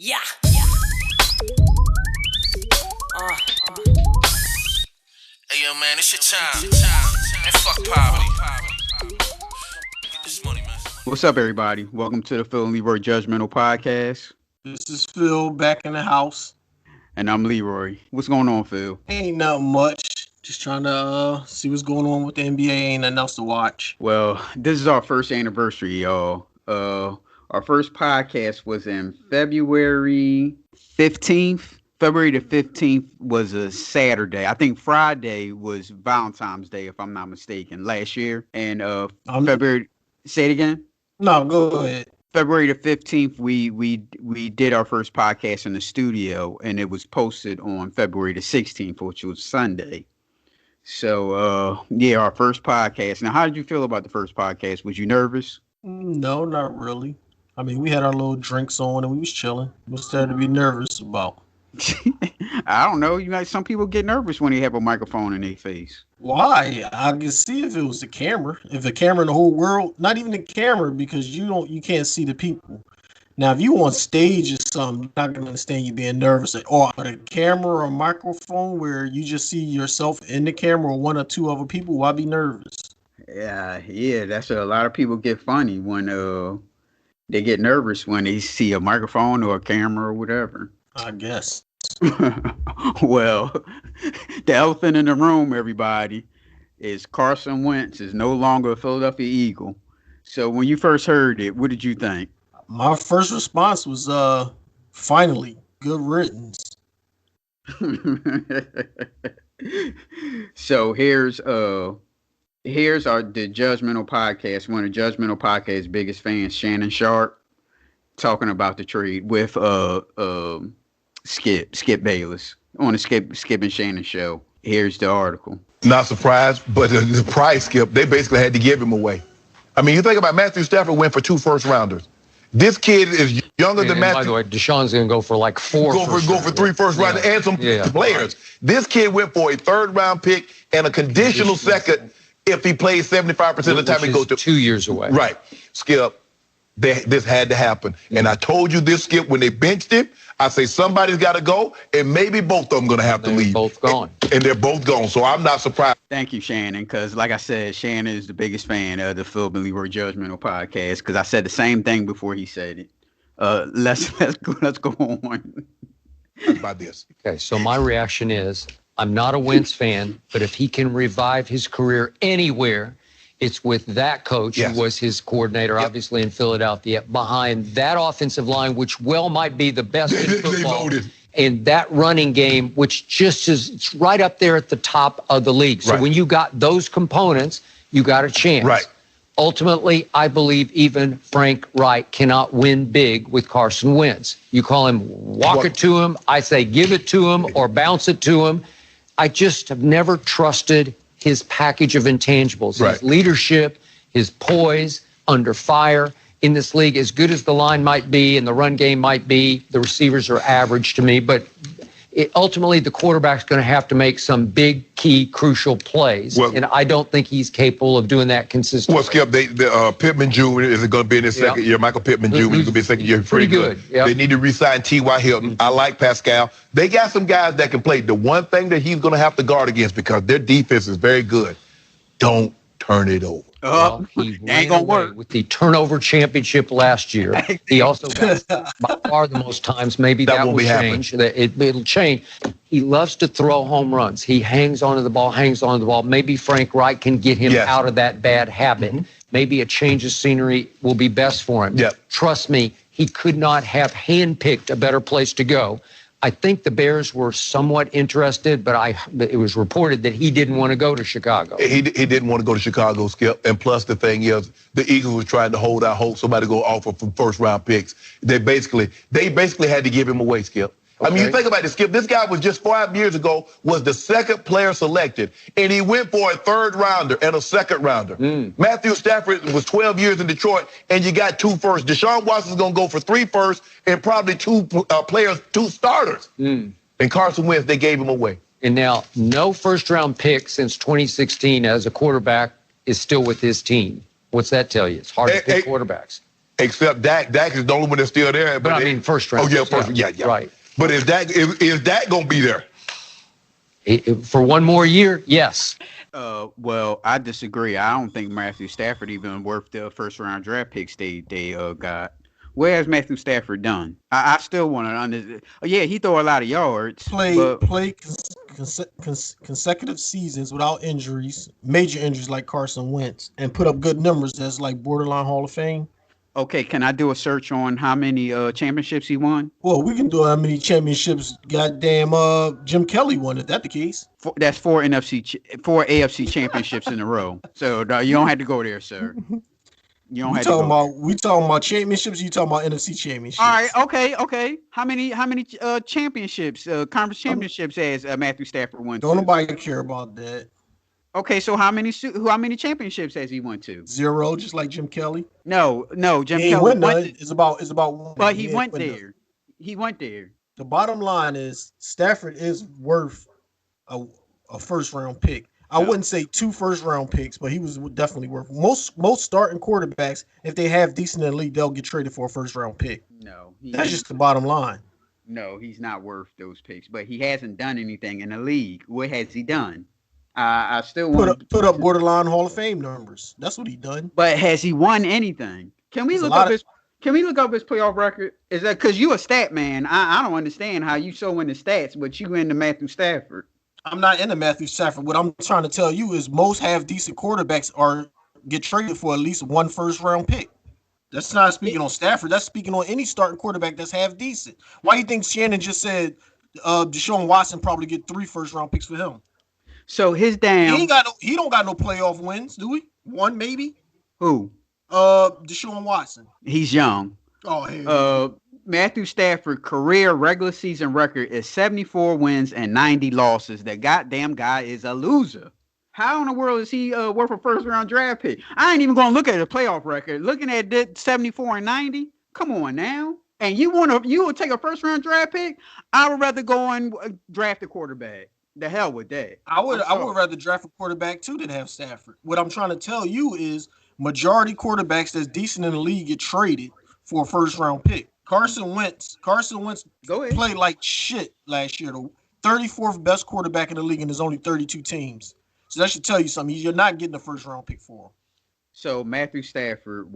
Yeah. Hey, yo, man, it's your time. And fuck poverty. Get this money, man. What's up, everybody? Welcome to the Phil and Leroy Judgemental Podcast. This is Phil back in the house. And I'm Leroy. What's going on, Phil? Ain't nothing much. Just trying to see what's going on with the NBA. Ain't nothing else to watch. Well, this is our first anniversary, y'all. Our first podcast was in February 15th. February the 15th was a Saturday. I think Friday was Valentine's Day, if I'm not mistaken, last year. And February, say it again? No, go ahead. February the 15th, we did our first podcast in the studio, and it was posted on February the 16th, which was Sunday. So, our first podcast. Now, how did you feel about the first podcast? Was you nervous? No, not really. I mean, we had our little drinks on and we was chilling. What's there to be nervous about? I don't know. Some people get nervous when they have a microphone in their face. Why? I can see if it was the camera. If the camera in the whole world, not even the camera, because you can't see the people. Now, if you on stage or something, I'm not gonna understand you being nervous. Or a camera or microphone where you just see yourself in the camera or one or two other people, why be nervous? Yeah. That's a lot of people get funny when they get nervous when they see a microphone or a camera or whatever. I guess. Well, the elephant in the room, everybody, is Carson Wentz is no longer a Philadelphia Eagle. So when you first heard it, what did you think? My first response was, finally, good riddance. So here's the Judgemental Podcast, one of the Judgemental Podcast's biggest fans, Shannon Sharp, talking about the trade with Skip Bayless on the Skip and Shannon show. Here's the article. Not surprised, but the price, Skip, they basically had to give him away. I mean, you think about Matthew Stafford went for 2 first-rounders. This kid is younger than Matthew. By the way, Deshaun's going to go for like 4 Go for 3 first-rounders and some players. Right. This kid went for a 3rd-round pick and a conditional second if he plays 75% of the time he goes to 2 years away. Right. Skip, this had to happen. And I told you this, Skip, when they benched him, I say somebody's got to go, and maybe both of them going to have to leave. Both gone. And they're both gone, so I'm not surprised. Thank you, Shannon, because like I said, Shannon is the biggest fan of the Phil and Leroy Judgemental Podcast, because I said the same thing before he said it. Let's go on. About this. Okay, so my reaction is, I'm not a Wentz fan, but if he can revive his career anywhere, it's with that coach who was his coordinator, obviously in Philadelphia, behind that offensive line, which might be the best in football, and that running game, which just is it's right up there at the top of the league. So when you got those components, you got a chance. Right. Ultimately, I believe even Frank Reich cannot win big with Carson Wentz. You call him walk it to him. I say give it to him or bounce it to him. I just have never trusted his package of intangibles, his leadership, his poise under fire in this league. As good as the line might be and the run game might be, the receivers are average to me. But ultimately, the quarterback's going to have to make some big, key, crucial plays. And I don't think he's capable of doing that consistently. Well, Skip, Pittman Jr. is going to be in his second year. Michael Pittman Jr. is going to be in second year. Pretty good. Yep. They need to re-sign T.Y. Hilton. I like Pascal. They got some guys that can play. The one thing that he's going to have to guard against, because their defense is very good, don't turn it over. Well, he ain't gonna work with the turnover championship last year. He also got by far the most times. Maybe that will change. It'll change. He loves to throw home runs. He hangs onto the ball. Maybe Frank Reich can get him out of that bad habit. Maybe a change of scenery will be best for him. Trust me, he could not have handpicked a better place to go. I think the Bears were somewhat interested, but it was reported that he didn't want to go to Chicago. He didn't want to go to Chicago, Skip. And plus, the thing is, the Eagles were trying to hold out hope somebody go offer for 1st-round picks. They basically had to give him away, Skip. I mean, you think about it, Skip. This guy was just 5 years ago was the 2nd player selected, and he went for a 3rd-rounder and a 2nd-rounder. Matthew Stafford was 12 years in Detroit, and you got 2 firsts. Deshaun Watson's going to go for 3 firsts and probably 2 starters. And Carson Wentz, they gave him away. And now, no 1st-round pick since 2016 as a quarterback is still with his team. What's that tell you? It's hard to pick quarterbacks. except Dak. Dak is the only one that's still there. But I mean, first round. Oh yeah, first. Yeah. Right. But is Dak gonna be there? For one more year, yes. Well, I disagree. I don't think Matthew Stafford even worth the first round draft picks they got. What has Matthew Stafford done? I still want to understand. Yeah, he throw a lot of yards. Play consecutive seasons without injuries, major injuries like Carson Wentz, and put up good numbers that's like borderline Hall of Fame. Okay, can I do a search on how many championships he won? Well, we can do how many championships goddamn Jim Kelly won, if that's the case. That's four AFC championships in a row. So you don't have to go there, sir. You don't have to go. We talking about championships. You talking about NFC championships? All right, okay. How many championships, conference championships has Matthew Stafford won? Don't nobody care about that. Okay, so how many championships has he won to? 0, just like Jim Kelly. No, Jim Kelly went. It's about. But he went there. He went there. The bottom line is Stafford is worth a first round pick. I wouldn't say 2 first round picks, but he was definitely worth most starting quarterbacks. If they have decent in the league, they'll get traded for a first round pick. No, that's just the bottom line. No, he's not worth those picks. But he hasn't done anything in the league. What has he done? I still want put up borderline Hall of Fame numbers. That's what he done. But has he won anything? Can we look up his playoff record? Is that because you a stat man? I don't understand how you so into stats, but you into Matthew Stafford. I'm not into Matthew Stafford. What I'm trying to tell you is most half decent quarterbacks get traded for at least 1 first round pick. That's not speaking on Stafford. That's speaking on any starting quarterback that's half decent. Why do you think Shannon just said Deshaun Watson probably get 3 first round picks for him? So his damn he don't got no playoff wins, do we? 1 maybe? Who? Deshaun Watson. He's young. Oh, hell. Matthew Stafford career regular season record is 74 wins and 90 losses. The goddamn guy is a loser. How in the world is he worth a first round draft pick? I ain't even gonna look at the playoff record. Looking at that 74 and 90, come on now. And you would take a first round draft pick? I would rather go and draft a quarterback. The hell with that. I would rather draft a quarterback too than have Stafford. What I'm trying to tell you is majority quarterbacks that's decent in the league get traded for a first round pick. Carson Wentz played like shit last year. The 34th best quarterback in the league, and there's only 32 teams. So that should tell you something. You're not getting a first round pick for him. So Matthew Stafford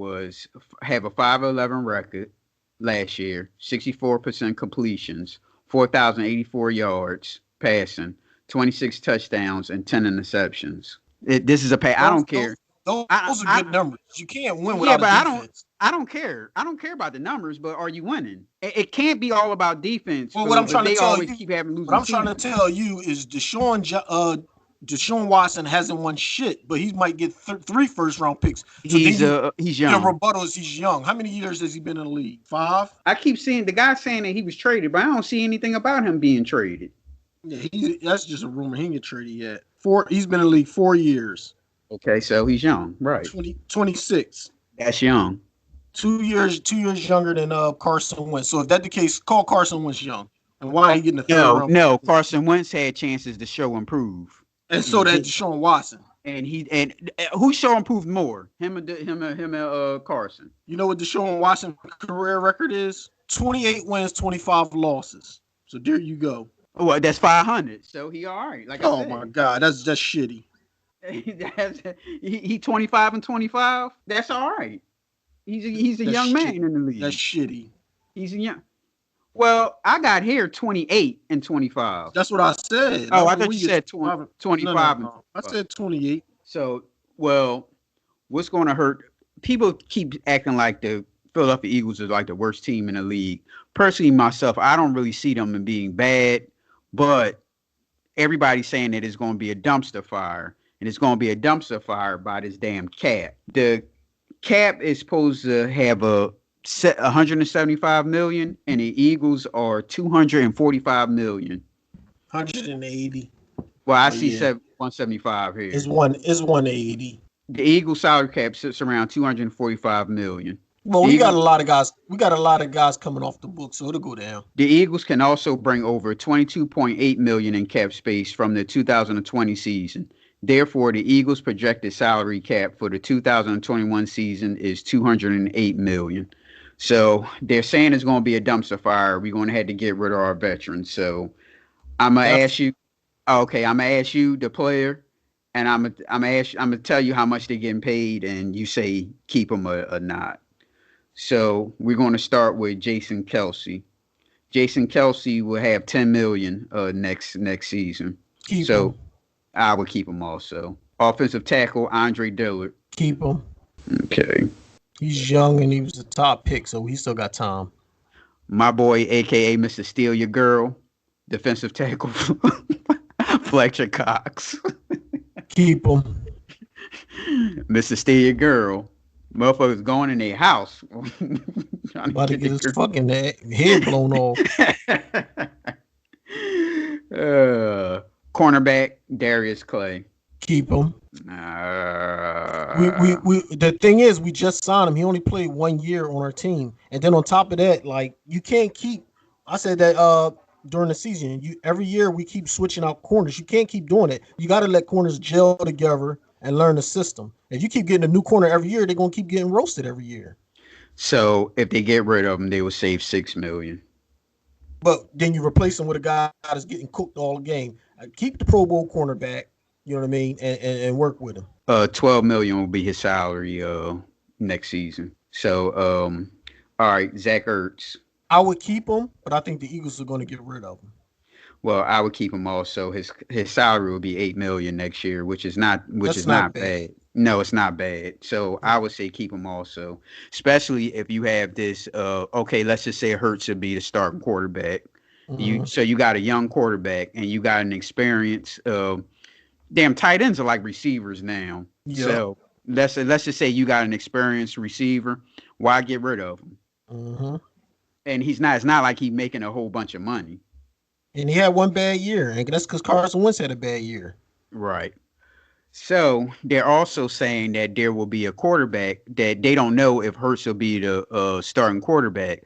have a 5-11 record last year, 64% completions, 4,084 yards passing, 26 touchdowns, and 10 interceptions. This is I don't care. Those are good numbers. You can't win without defense. I don't care. I don't care about the numbers, but are you winning? It can't be all about defense. Well, what I'm trying to tell you, trying to tell you is Deshaun Watson hasn't won shit, but he might get 3 first round picks. So he's young. The rebuttal is he's young. How many years has he been in the league? 5? I keep seeing the guy saying that he was traded, but I don't see anything about him being traded. Yeah, that's just a rumor. He didn't get traded yet. He's been in the league 4 years. Okay, so he's young, right? 26. That's young. 2 years younger than Carson Wentz. So if that's the case, call Carson Wentz young. And why are he getting the third round? No, Carson Wentz had chances to show improve. And so that Deshaun Watson. And who show improved more? Him or Carson? You know what Deshaun Watson's career record is? 28 wins, 25 losses. So there you go. Well, that's 500. So he all right. Oh my God, that's shitty. He 25 and 25. That's all right. He's a young man in the league. That's shitty. He's a young. Well, I got here 28 and 25. That's what I said. Oh, I thought you said 25. No. I said 28. So, well, what's going to hurt? People keep acting like the Philadelphia Eagles are like the worst team in the league. Personally, myself, I don't really see them in being bad, but everybody's saying that it's going to be a dumpster fire, and it's going to be a dumpster fire by this damn cap. The cap is supposed to have a 175 million, and the Eagles are 245 million. 180. Well, I see 175 here. It's 180. The Eagles salary cap sits around 245 million. Well, we got a lot of guys. We got a lot of guys coming off the book, so it'll go down. The Eagles can also bring over 22.8 million in cap space from the 2020 season. Therefore, the Eagles' projected salary cap for the 2021 season is $208 million. So they're saying it's going to be a dumpster fire. We're going to have to get rid of our veterans. So I'm gonna ask you. Okay, I'm gonna ask you, the player, and I'm gonna tell you how much they're getting paid, and you say keep them or not. So we're going to start with Jason Kelsey. Jason Kelsey will have 10 million next season. Keep So him. I would keep him also. Offensive tackle Andre Dillard. Keep him. Okay. He's young and he was the top pick, so he still got time. My boy, aka Mr. Steal Your Girl, defensive tackle Fletcher Cox. Keep him. Mr. Steal Your Girl. Motherfuckers going in their house. About to get his fucking head blown off. Cornerback Darius Clay. Keep him. We the thing is, we just signed him. He only played 1 year on our team, and then on top of that, like, you can't keep. I said that during the season, every year we keep switching out corners. You can't keep doing it. You got to let corners gel together and learn the system. If you keep getting a new corner every year, they're gonna keep getting roasted every year. So if they get rid of him, they will save $6 million. But then you replace him with a guy that's getting cooked all the game. Keep the Pro Bowl cornerback. You know what I mean, and work with him. $12 million will be his salary next season. So all right, Zach Ertz. I would keep him, but I think the Eagles are going to get rid of him. Well, I would keep him also. His salary will be $8 million next year, which is not bad. No, it's not bad. So I would say keep him also, especially if you have this. Okay, let's just say Hurts would be the starting quarterback. So you got a young quarterback and you got an experience. Damn, tight ends are like receivers now. Yeah. So let's just say you got an experienced receiver. Why get rid of him? And it's not like he's making a whole bunch of money. And he had one bad year, and that's because Carson Wentz had a bad year. Right. So they're also saying that there will be a quarterback that they don't know if Hurts will be the starting quarterback.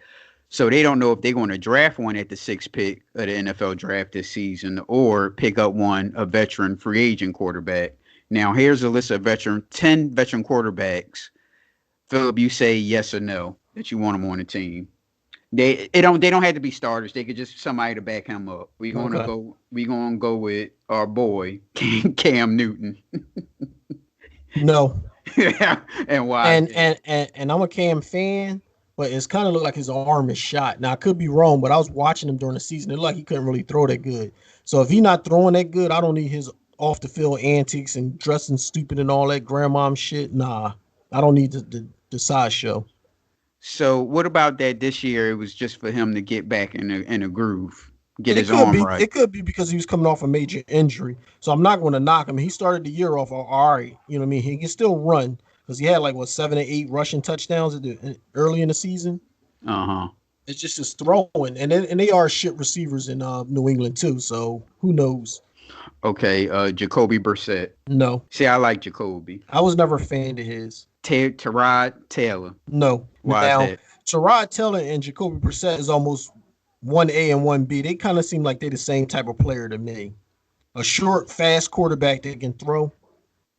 So they don't know if they're going to draft one at the 6th pick of the NFL draft this season or pick up a veteran free agent quarterback. Now, here's a list of 10 veteran quarterbacks. Philip, you say yes or no that you want them on the team. They don't have to be starters. They could just somebody to back him up. We're gonna go with our boy Cam Newton. No. And why? And I'm a Cam fan. But it's kind of look like his arm is shot. Now, I could be wrong, but I was watching him during the season. It looked like he couldn't really throw that good. So if he's not throwing that good, I don't need his off-the-field antics and dressing stupid and all that grandmom shit. Nah, I don't need the sideshow. So what about that this year? It was just for him to get back in a groove, get his arm right. It could be because he was coming off a major injury. So I'm not going to knock him. He started the year off all right. You know what I mean? He can still run. Because he had 7 or 8 rushing touchdowns early in the season. It's just his throwing, and they are shit receivers in New England too. So who knows? Okay, Jacoby Brissett. No. See, I like Jacoby. I was never a fan of his. Tyrod Taylor. No. Why is that? Tyrod Taylor and Jacoby Brissett is almost 1A and 1B. They kind of seem like they're the same type of player to me. A short, fast quarterback that can throw.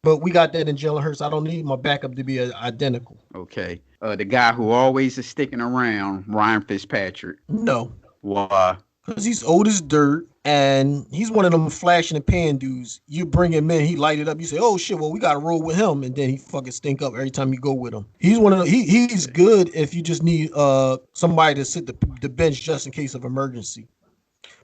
But we got that in Jalen Hurts. I don't need my backup to be identical. Okay. The guy who always is sticking around, Ryan Fitzpatrick. No. Why? Because he's old as dirt, and he's one of them flash in the pan dudes. You bring him in, he light it up. You say, "Oh shit, well we got to roll with him," and then he fucking stink up every time you go with him. He's one of he's good if you just need somebody to sit the bench just in case of emergency.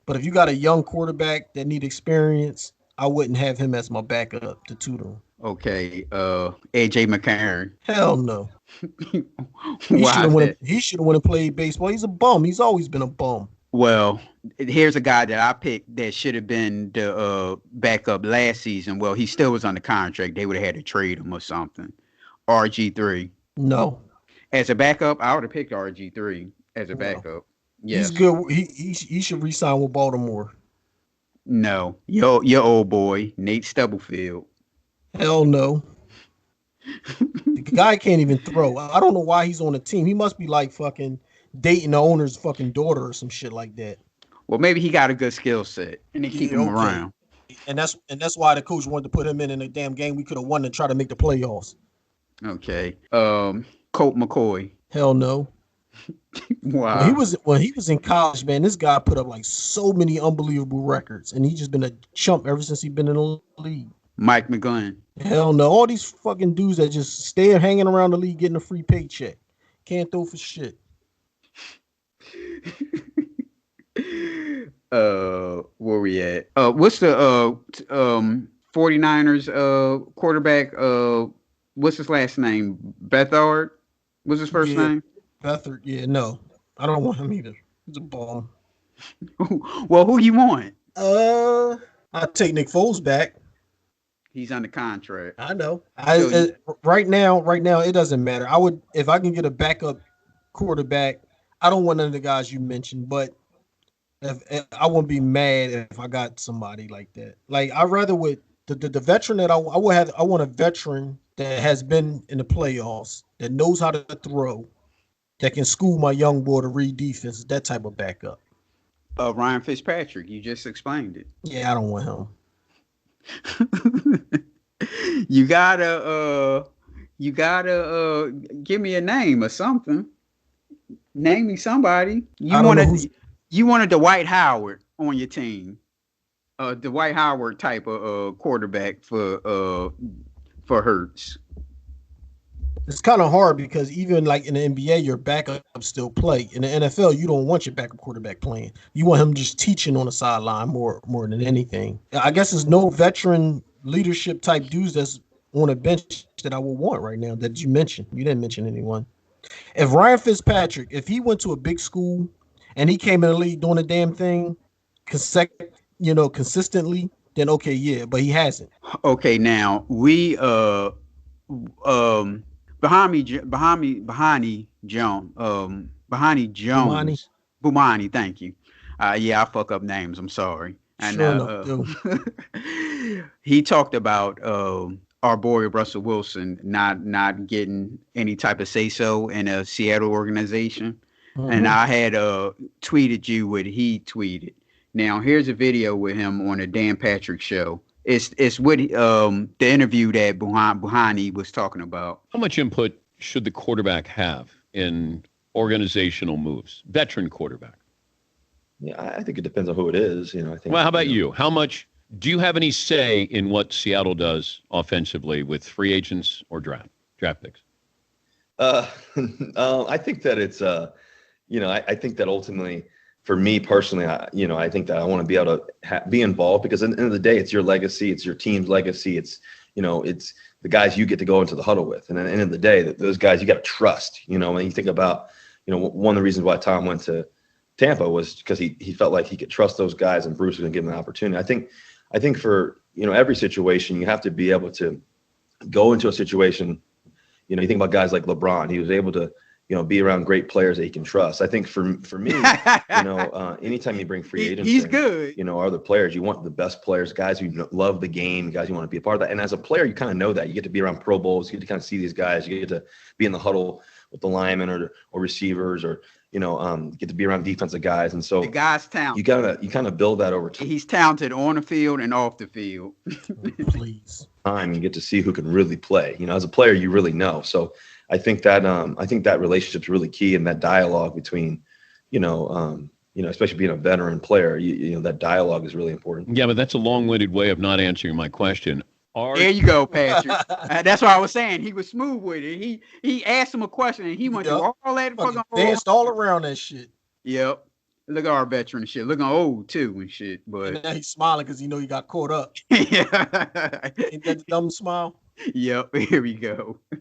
But if you got a young quarterback that need experience, I wouldn't have him as my backup to tutor him. Okay, AJ McCarron. Hell no. He should have went and played baseball. He's a bum. He's always been a bum. Well, here's a guy that I picked that should have been the backup last season. Well, he still was on the contract. They would have had to trade him or something. RG3. No. As a backup, I would have picked RG3 as a backup. Yes. He's good. He should re-sign with Baltimore. No. Your old boy, Nate Stubblefield. Hell no. The guy can't even throw. I don't know why he's on the team. He must be like fucking dating the owner's fucking daughter or some shit like that. Well, maybe he got a good skill set and they keep him around. and that's why the coach wanted to put him in a damn game we could have won and try to make the playoffs. Okay. Colt McCoy. Hell no. Wow. When he was in college, man, this guy put up like so many unbelievable records, and he's just been a chump ever since he's been in the league. Mike McGlynn. Hell no. All these fucking dudes that just stay hanging around the league getting a free paycheck. Can't throw for shit. Where we at? What's the 49ers quarterback? What's his last name? Bethard? What's his first name? Bethard. Yeah, no. I don't want him either. He's a bum. Well, who you want? I'll take Nick Foles back. He's under contract. I know. Right now, it doesn't matter. I would, if I can get a backup quarterback. I don't want none of the guys you mentioned, but if I wouldn't be mad if I got somebody like that. Like I'd rather with the veteran that I want a veteran that has been in the playoffs, that knows how to throw, that can school my young boy to read defense. That type of backup. Ryan Fitzpatrick. You just explained it. Yeah, I don't want him. You gotta give me a name or something. Name me somebody. You wanted Dwight Howard on your team. Dwight Howard type of quarterback for Hurts. It's kind of hard because even like in the NBA, your backup still play. In the NFL, you don't want your backup quarterback playing. You want him just teaching on the sideline more than anything. I guess there's no veteran leadership type dudes that's on a bench that I would want right now that you mentioned. You didn't mention anyone. If Ryan Fitzpatrick, if he went to a big school and he came in the league doing a damn thing consistently, then okay, yeah, but he hasn't. Okay, now we Bahani Jones. Bumani, thank you. Yeah, I fuck up names. I'm sorry. And he talked about our boy Russell Wilson not getting any type of say so in a Seattle organization. Mm-hmm. And I had tweeted you what he tweeted. Now here's a video with him on the Dan Patrick show. It's with the interview that Buhani was talking about. How much input should the quarterback have in organizational moves? Veteran quarterback. Yeah, I think it depends on who it is. I think. Well, how about you? How much do you have any say in what Seattle does offensively with free agents or draft picks? I think that it's I think that ultimately, for me personally, I think that I want to be able to be involved because at the end of the day, it's your legacy, it's your team's legacy, it's the guys you get to go into the huddle with, and at the end of the day, those guys you got to trust. When you think about, one of the reasons why Tom went to Tampa was because he felt like he could trust those guys, and Bruce was going to give him an opportunity. I think for every situation, you have to be able to go into a situation. You think about guys like LeBron, he was able to be around great players that he can trust. I think for me, anytime you bring free agents, he's good. Other players, you want the best players, guys who love the game, guys you want to be a part of that. And as a player, you kind of know that. You get to be around Pro Bowls, you get to kind of see these guys, you get to be in the huddle with the linemen or receivers, or get to be around defensive guys. And so the guy's talented. You kind of build that over time. He's talented on the field and off the field. Please. Time you get to see who can really play. As a player, you really know. So I think that relationship's really key, and that dialogue between, especially being a veteran player, that dialogue is really important. Yeah, but that's a long-winded way of not answering my question. There you go, Patrick. That's what I was saying. He was smooth with it. He asked him a question, and he went through all that fucking danced all around that shit. Yep. Look at our veteran and shit. Looking old too and shit. But and now he's smiling because he got caught up. Yeah. Ain't that the dumb smile? Yep. Here we go. Are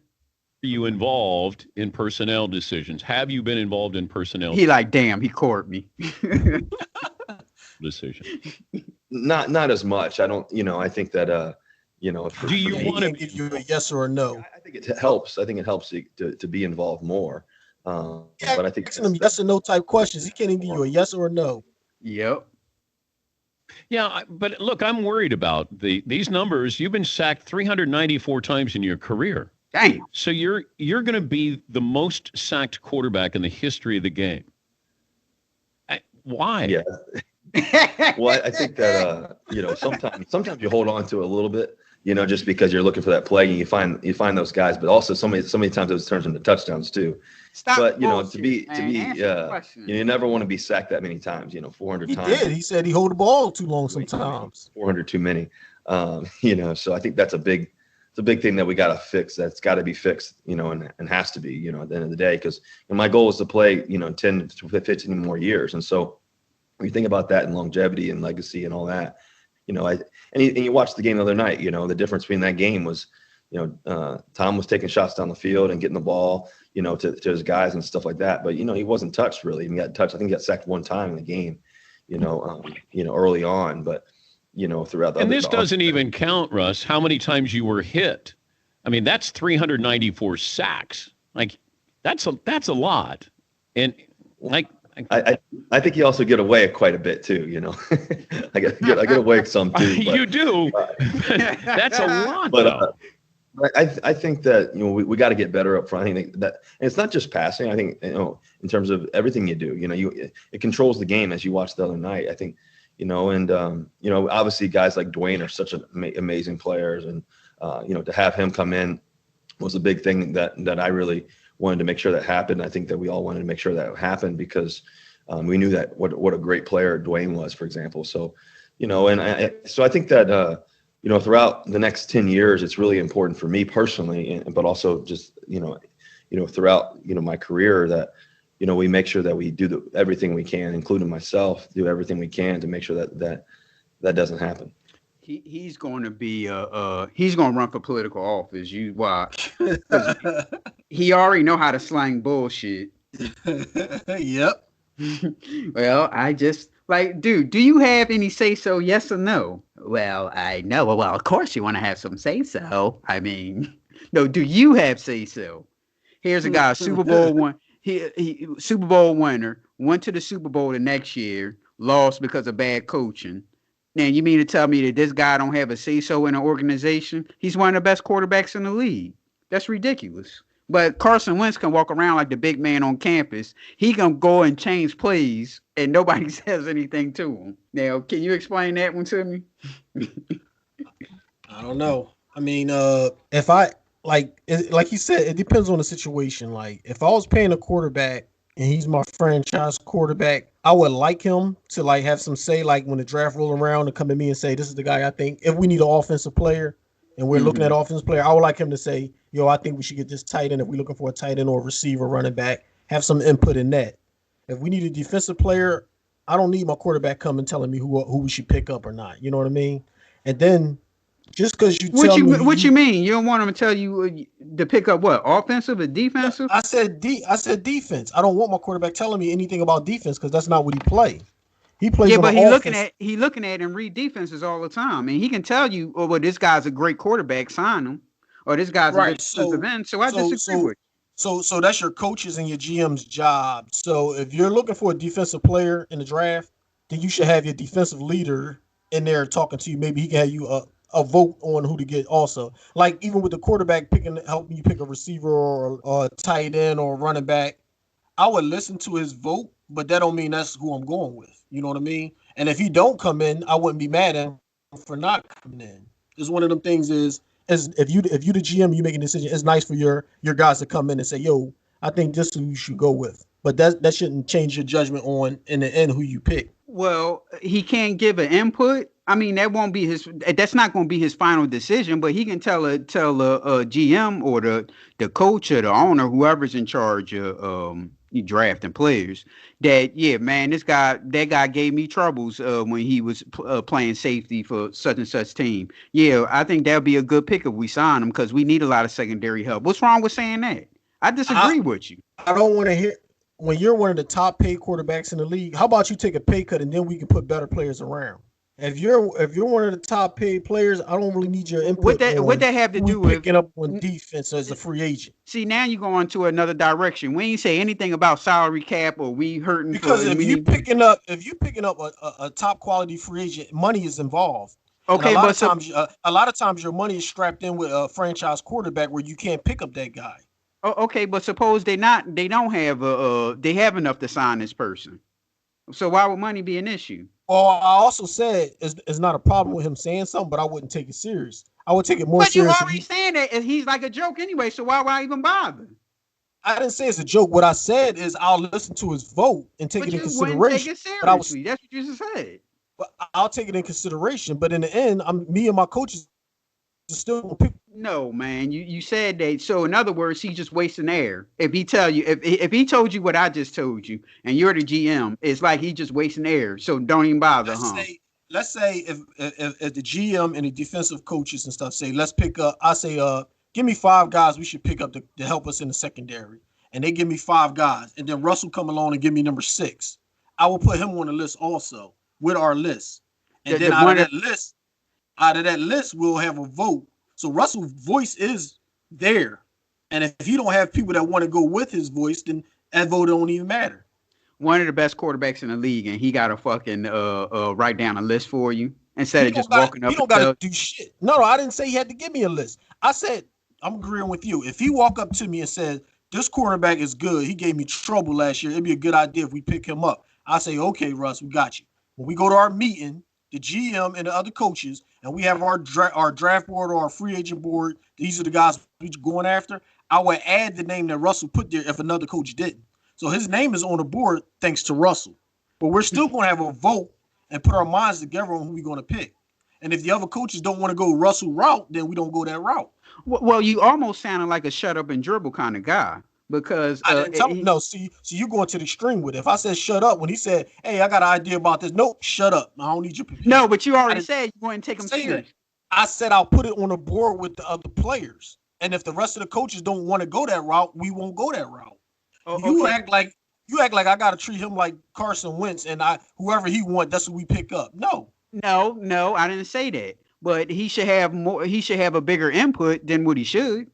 you involved in personnel decisions? Have you been involved in personnel? He damn, he caught me. Decision. Not as much. I don't. I think that. Do you want to give you a yes or a no? I think it helps. I think it helps to be involved more. But I think yes or no type questions. He can't even give you a yes or a no. Yep. Yeah, but look, I'm worried about these numbers. You've been sacked 394 times in your career. Damn. So you're going to be the most sacked quarterback in the history of the game. Why? Yeah. Well, I think that sometimes you hold on to it a little bit, just because you're looking for that play and you find those guys, but also so many times it turns into touchdowns too. Stop But bullshit, man. Answer the question. you never want to be sacked that many times. 400 He times. did. He said he hold the ball too long sometimes. 400 too many. So I think that's a big thing that we got to fix. That's got to be fixed, and has to be, at the end of the day, because my goal is to play, 10 to 15 more years. And so when you think about that and longevity and legacy and all that, and you watched the game the other night, the difference between that game was, Tom was taking shots down the field and getting the ball, to his guys and stuff like that. But, he wasn't touched really. He got touched. I think he got sacked one time in the game, early on, but, throughout the And this doesn't even count, Russ, how many times you were hit. I mean, that's 394 sacks. Like, that's a lot. And like, I think you also get away quite a bit too, I get away some too. But, you do. That's a lot. But I think that we got to get better up front. I think that, and it's not just passing. I think in terms of everything you do, it controls the game, as you watched the other night. I think and obviously guys like Dwayne are such amazing players, and to have him come in was a big thing that I really wanted to make sure that happened. I think that we all wanted to make sure that happened because we knew that what a great player Dwayne was, for example. So, so I think that, throughout the next 10 years, it's really important for me personally, but also just, throughout, my career that, we make sure that we do everything we can, including myself, do everything we can to make sure that doesn't happen. He's going to be he's going to run for political office. You watch. He already know how to slang bullshit. Yep. Well, I just dude, do you have any say so? Yes or no? Well, I know. Well, of course you want to have some say so. I mean, no. Do you have say so? Here's a guy, Super Bowl one. He Super Bowl winner, went to the Super Bowl the next year, lost because of bad coaching. Now, you mean to tell me that this guy don't have a say-so in an organization? He's one of the best quarterbacks in the league. That's ridiculous. But Carson Wentz can walk around like the big man on campus. He can go and change plays, and nobody says anything to him. Now, can you explain that one to me? I don't know. I mean, if I like you said, it depends on the situation. Like, if I was paying a quarterback and he's my franchise quarterback, I would like him to have some say, like when the draft roll around, to come to me and say, this is the guy I think. If we need an offensive player and we're looking at offensive player, I would like him to say, I think we should get this tight end. If we're looking for a tight end or a receiver, running back, have some input in that. If we need a defensive player, I don't need my quarterback coming telling me who we should pick up or not. You know what I mean? And then just because you tell me, what you mean? You don't want him to tell you to pick up what, offensive or defensive? I said defense. I don't want my quarterback telling me anything about defense because that's not what he plays. He plays. Yeah, but he looking at and read defenses all the time, and he can tell you, oh, well, this guy's a great quarterback, sign him, or this guy's a good defensive end. So I disagree with you. So that's your coaches and your GM's job. So if you're looking for a defensive player in the draft, then you should have your defensive leader in there talking to you. Maybe he can have you a vote on who to get also. Like even with the quarterback helping you pick a receiver or a tight end or a running back, I would listen to his vote, but that don't mean that's who I'm going with. You know what I mean? And if he don't come in, I wouldn't be mad at him for not coming in. It's one of them things is if you the GM, you make a decision, it's nice for your guys to come in and say, yo, I think this is who you should go with. But that shouldn't change your judgment on in the end who you pick. Well, he can't give an input. I mean, that's not going to be his final decision, but he can tell a GM or the coach or the owner, whoever's in charge of drafting players, that, yeah, man, that guy gave me troubles when he was playing safety for such and such team. Yeah, I think that'll be a good pick if we sign him because we need a lot of secondary help. What's wrong with saying that? I disagree with you. I don't want to hear when you're one of the top paid quarterbacks in the league. How about you take a pay cut and then we can put better players around? If you're one of the top paid players, I don't really need your input. What that have to do with picking up on defense as a free agent? See, now you go on to another direction. We ain't say anything about salary cap or we hurting because if you picking up a top quality free agent, money is involved. Okay, a lot of times your money is strapped in with a franchise quarterback where you can't pick up that guy. Oh, okay, but suppose they have enough to sign this person. So why would money be an issue? Well, I also said it's not a problem with him saying something, but I wouldn't take it serious. I would take it more But you serious if already saying that he's like a joke anyway. So why would I even bother? I didn't say it's a joke. What I said is I'll listen to his vote and take But it in you wouldn't take consideration. it But I was, seriously. That's what you just said. but I'll take it in consideration. But in the end, me and my coaches are still gonna pick. No, man. You said that. So in other words, he's just wasting air. If he tell you, if he told you what I just told you, and you're the GM, it's like he just wasting air. So don't even bother, Let's say if the GM and the defensive coaches and stuff say, let's pick up. I say, give me 5 guys we should pick up to help us in the secondary, and they give me 5 guys, and then Russell come along and give me number 6. I will put him on the list also with our list, and then out of that list, we'll have a vote. So Russell's voice is there, and if you don't have people that want to go with his voice, then that vote don't even matter. One of the best quarterbacks in the league, and he got to fucking write down a list for you instead of just walking up. You don't got to do shit. No, I didn't say he had to give me a list. I said I'm agreeing with you. If he walk up to me and said this quarterback is good, he gave me trouble last year, it'd be a good idea if we pick him up. I say, okay, Russ, we got you. When we go to our meeting, the GM and the other coaches, and we have our draft board or our free agent board, these are the guys we're going after, I would add the name that Russell put there if another coach didn't. So his name is on the board thanks to Russell. But we're still going to have a vote and put our minds together on who we're going to pick. And if the other coaches don't want to go Russell route, then we don't go that route. Well, you almost sounded like a shut up and dribble kind of guy because I didn't tell him. No, see, you going to the extreme with it. If I said shut up when he said, "Hey, I got an idea about this," nope, shut up. I don't need your opinion. No, but you already said you want to take him serious. I said I'll put it on the board with the other players, and if the rest of the coaches don't want to go that route, we won't go that route. You act like I got to treat him like Carson Wentz, and whoever he want, that's what we pick up. No, I didn't say that. But he should have more. He should have a bigger input than what he should.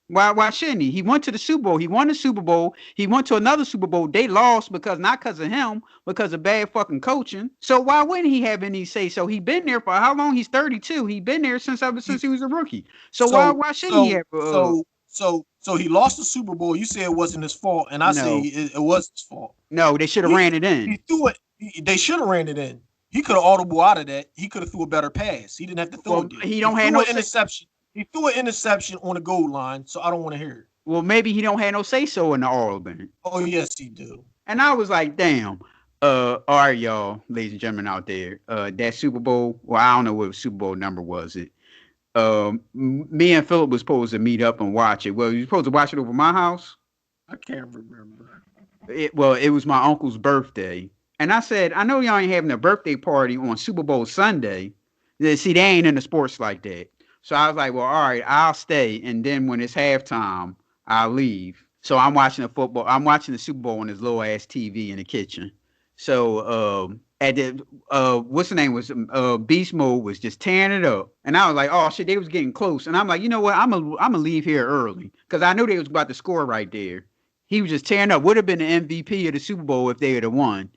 Why shouldn't he? He went to the Super Bowl. He won the Super Bowl. He went to another Super Bowl. They lost not because of him, because of bad fucking coaching. So why wouldn't he have any say? So he been there for how long? He's 32. He been there since he was a rookie. So why shouldn't he have? So he lost the Super Bowl. You say it wasn't his fault, and I say it was his fault. No, they should have ran it in. He threw it. They should have ran it in. He could have audible out of that. He could have threw a better pass. He didn't have to throw it. He don't have no interception. He threw an interception on the goal line, so I don't want to hear it. Well, maybe he don't have no say so in the argument. Oh yes, he do. And I was like, damn. All right, y'all, ladies and gentlemen out there. That Super Bowl. Well, I don't know what Super Bowl number was it. Me and Philip was supposed to meet up and watch it. Well, you supposed to watch it over my house. I can't remember. It was my uncle's birthday. And I said, I know y'all ain't having a birthday party on Super Bowl Sunday. See, they ain't into sports like that. So I was like, well, all right, I'll stay. And then when it's halftime, I'll leave. So I'm watching the Super Bowl on this low ass TV in the kitchen. So what's the name was Beast Mode was just tearing it up. And I was like, oh shit, they was getting close. And I'm like, you know what? I'm gonna leave here early because I knew they was about to score right there. He was just tearing up. Would have been the MVP of the Super Bowl if they had won.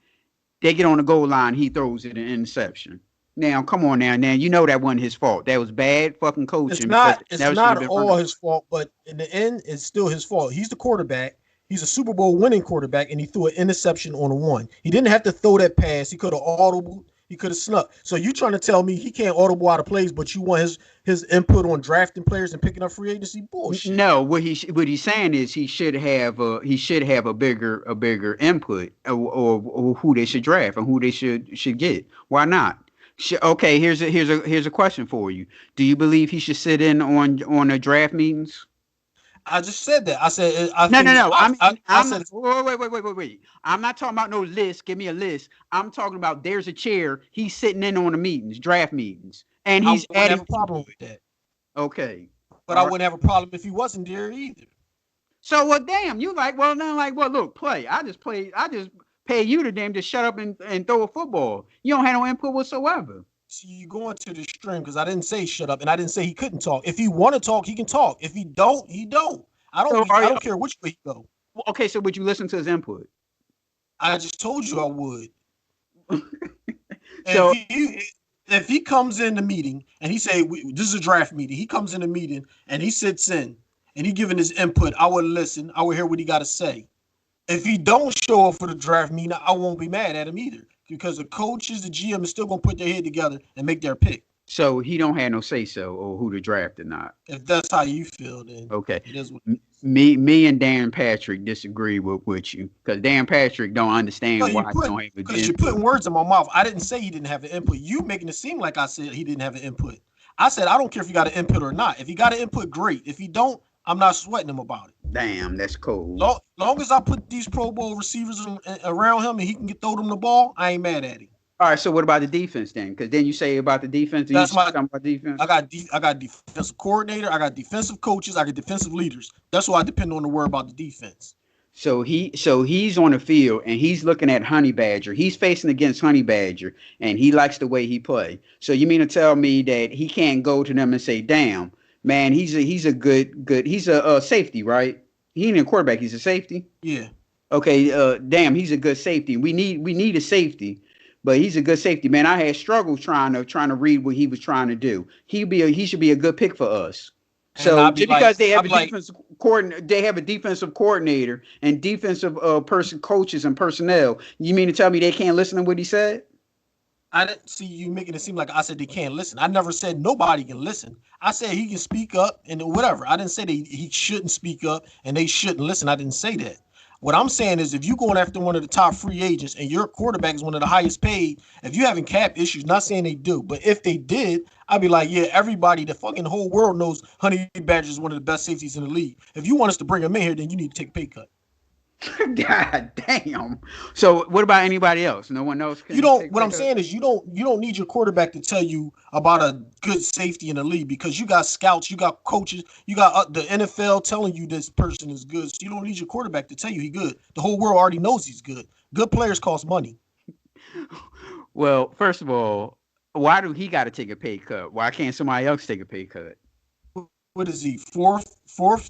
They get on the goal line, he throws it an interception. Now, come on now. You know that wasn't his fault. That was bad fucking coaching. It's not all his fault, but in the end, it's still his fault. He's the quarterback. He's a Super Bowl winning quarterback, and he threw an interception on a 1. He didn't have to throw that pass. He could have audible. He could have snuck. So you trying to tell me he can't audible out of plays, but you want his input on drafting players and picking up free agency? Bullshit. No, what he's saying is he should have a bigger input or who they should draft and who they should get. Why not? Okay, here's a question for you. Do you believe he should sit in on the draft meetings? I just said that. I said no. Wait. I'm not talking about no list. Give me a list. I'm talking about there's a chair. He's sitting in on the meetings, draft meetings, and he's adding. Have a problem with that. Okay, but I wouldn't have a problem if he wasn't there either. So damn, you look, play. I just pay you to damn just shut up and throw a football. You don't have no input whatsoever. See, you going to the stream because I didn't say shut up and I didn't say he couldn't talk. If he want to talk, he can talk. If he don't, he don't. I don't care which way he go. Okay, so would you listen to his input? I just told you I would. So if he comes in the meeting and he say this is a draft meeting, he comes in the meeting and he sits in and he giving his input, I would listen. I would hear what he got to say. If he don't show up for the draft, I won't be mad at him either, because the coaches, the GM is still gonna put their head together and make their pick. So he don't have no say so or who to draft or not. If that's how you feel, then okay. It is what Me and Dan Patrick disagree with you because Dan Patrick don't understand why he don't have because you're putting words in my mouth. I didn't say he didn't have an input. You making it seem like I said he didn't have an input. I said I don't care if you got an input or not. If he got an input, great. If he don't, I'm not sweating him about it. Damn, that's cool. Long as I put these Pro Bowl receivers around him and he can throw them the ball, I ain't mad at him. All right, so what about the defense then? Because then you say about the defense. That's my talking about defense. I got defensive coordinator. I got defensive coaches. I got defensive leaders. That's why I depend on the word about the defense. So he's on the field and he's looking at Honey Badger. He's facing against Honey Badger and he likes the way he play. So you mean to tell me that he can't go to them and say, "Damn, man, he's a good he's a safety, right? He ain't a quarterback. He's a safety." Yeah. Okay. Damn, he's a good safety. We need a safety. But he's a good safety, man. I had struggles trying to read what he was trying to do. He should be a good pick for us. So just because they have a defensive coordinator and defensive coaches and personnel, you mean to tell me they can't listen to what he said? I didn't see you making it seem like I said they can't listen. I never said nobody can listen. I said he can speak up and whatever. I didn't say he shouldn't speak up and they shouldn't listen. I didn't say that. What I'm saying is if you're going after one of the top free agents and your quarterback is one of the highest paid, if you're having cap issues, not saying they do, but if they did, I'd be like, yeah, everybody, the fucking whole world knows Honey Badger is one of the best safeties in the league. If you want us to bring him in here, then you need to take a pay cut. God damn. So what about anybody else? No one else can. What I'm saying is you don't need your quarterback to tell you about a good safety in the league because you got scouts, you got coaches, you got the NFL telling you this person is good. So you don't need your quarterback to tell you he's good. The whole world already knows he's good. Good players cost money. Well, first of all, why do he got to take a pay cut? Why can't somebody else take a pay cut? What is he? Fourth,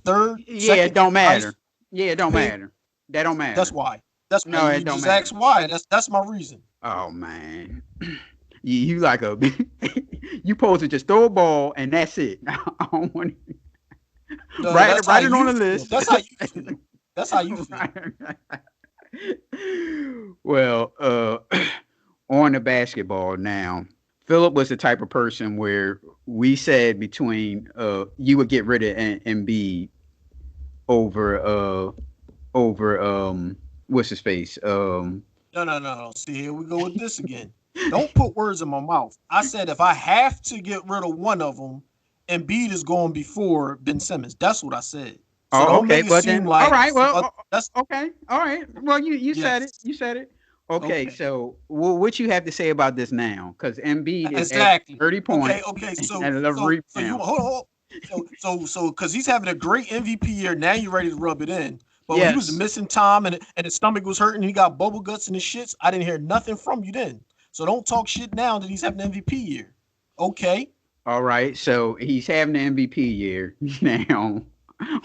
third? Yeah, it don't matter. Yeah, it don't matter. That don't matter. That's why. That's no, why it don't just matter. Ask why. That's my reason. Oh man, you like a you supposed to just throw a ball and that's it. I don't want to write it on the list. That's how you feel. That's how you feel. Well, on the basketball now, Philip was the type of person where we said between you would get rid of Embiid over what's his face? No. See, here we go with this again. Don't put words in my mouth. I said if I have to get rid of one of them, Embiid is going before Ben Simmons. That's what I said. So okay. Well, then, all right. Well, that's okay. All right. Well, you said it. You said it. Okay. So, what you have to say about this now? Because Embiid is at 30 points. Okay. So you hold on. So because he's having a great MVP year, now you're ready to rub it in. But when he was missing time and his stomach was hurting, he got bubble guts and his shits. I didn't hear nothing from you then. So don't talk shit now that he's having an MVP year. Okay. All right. So he's having an MVP year now.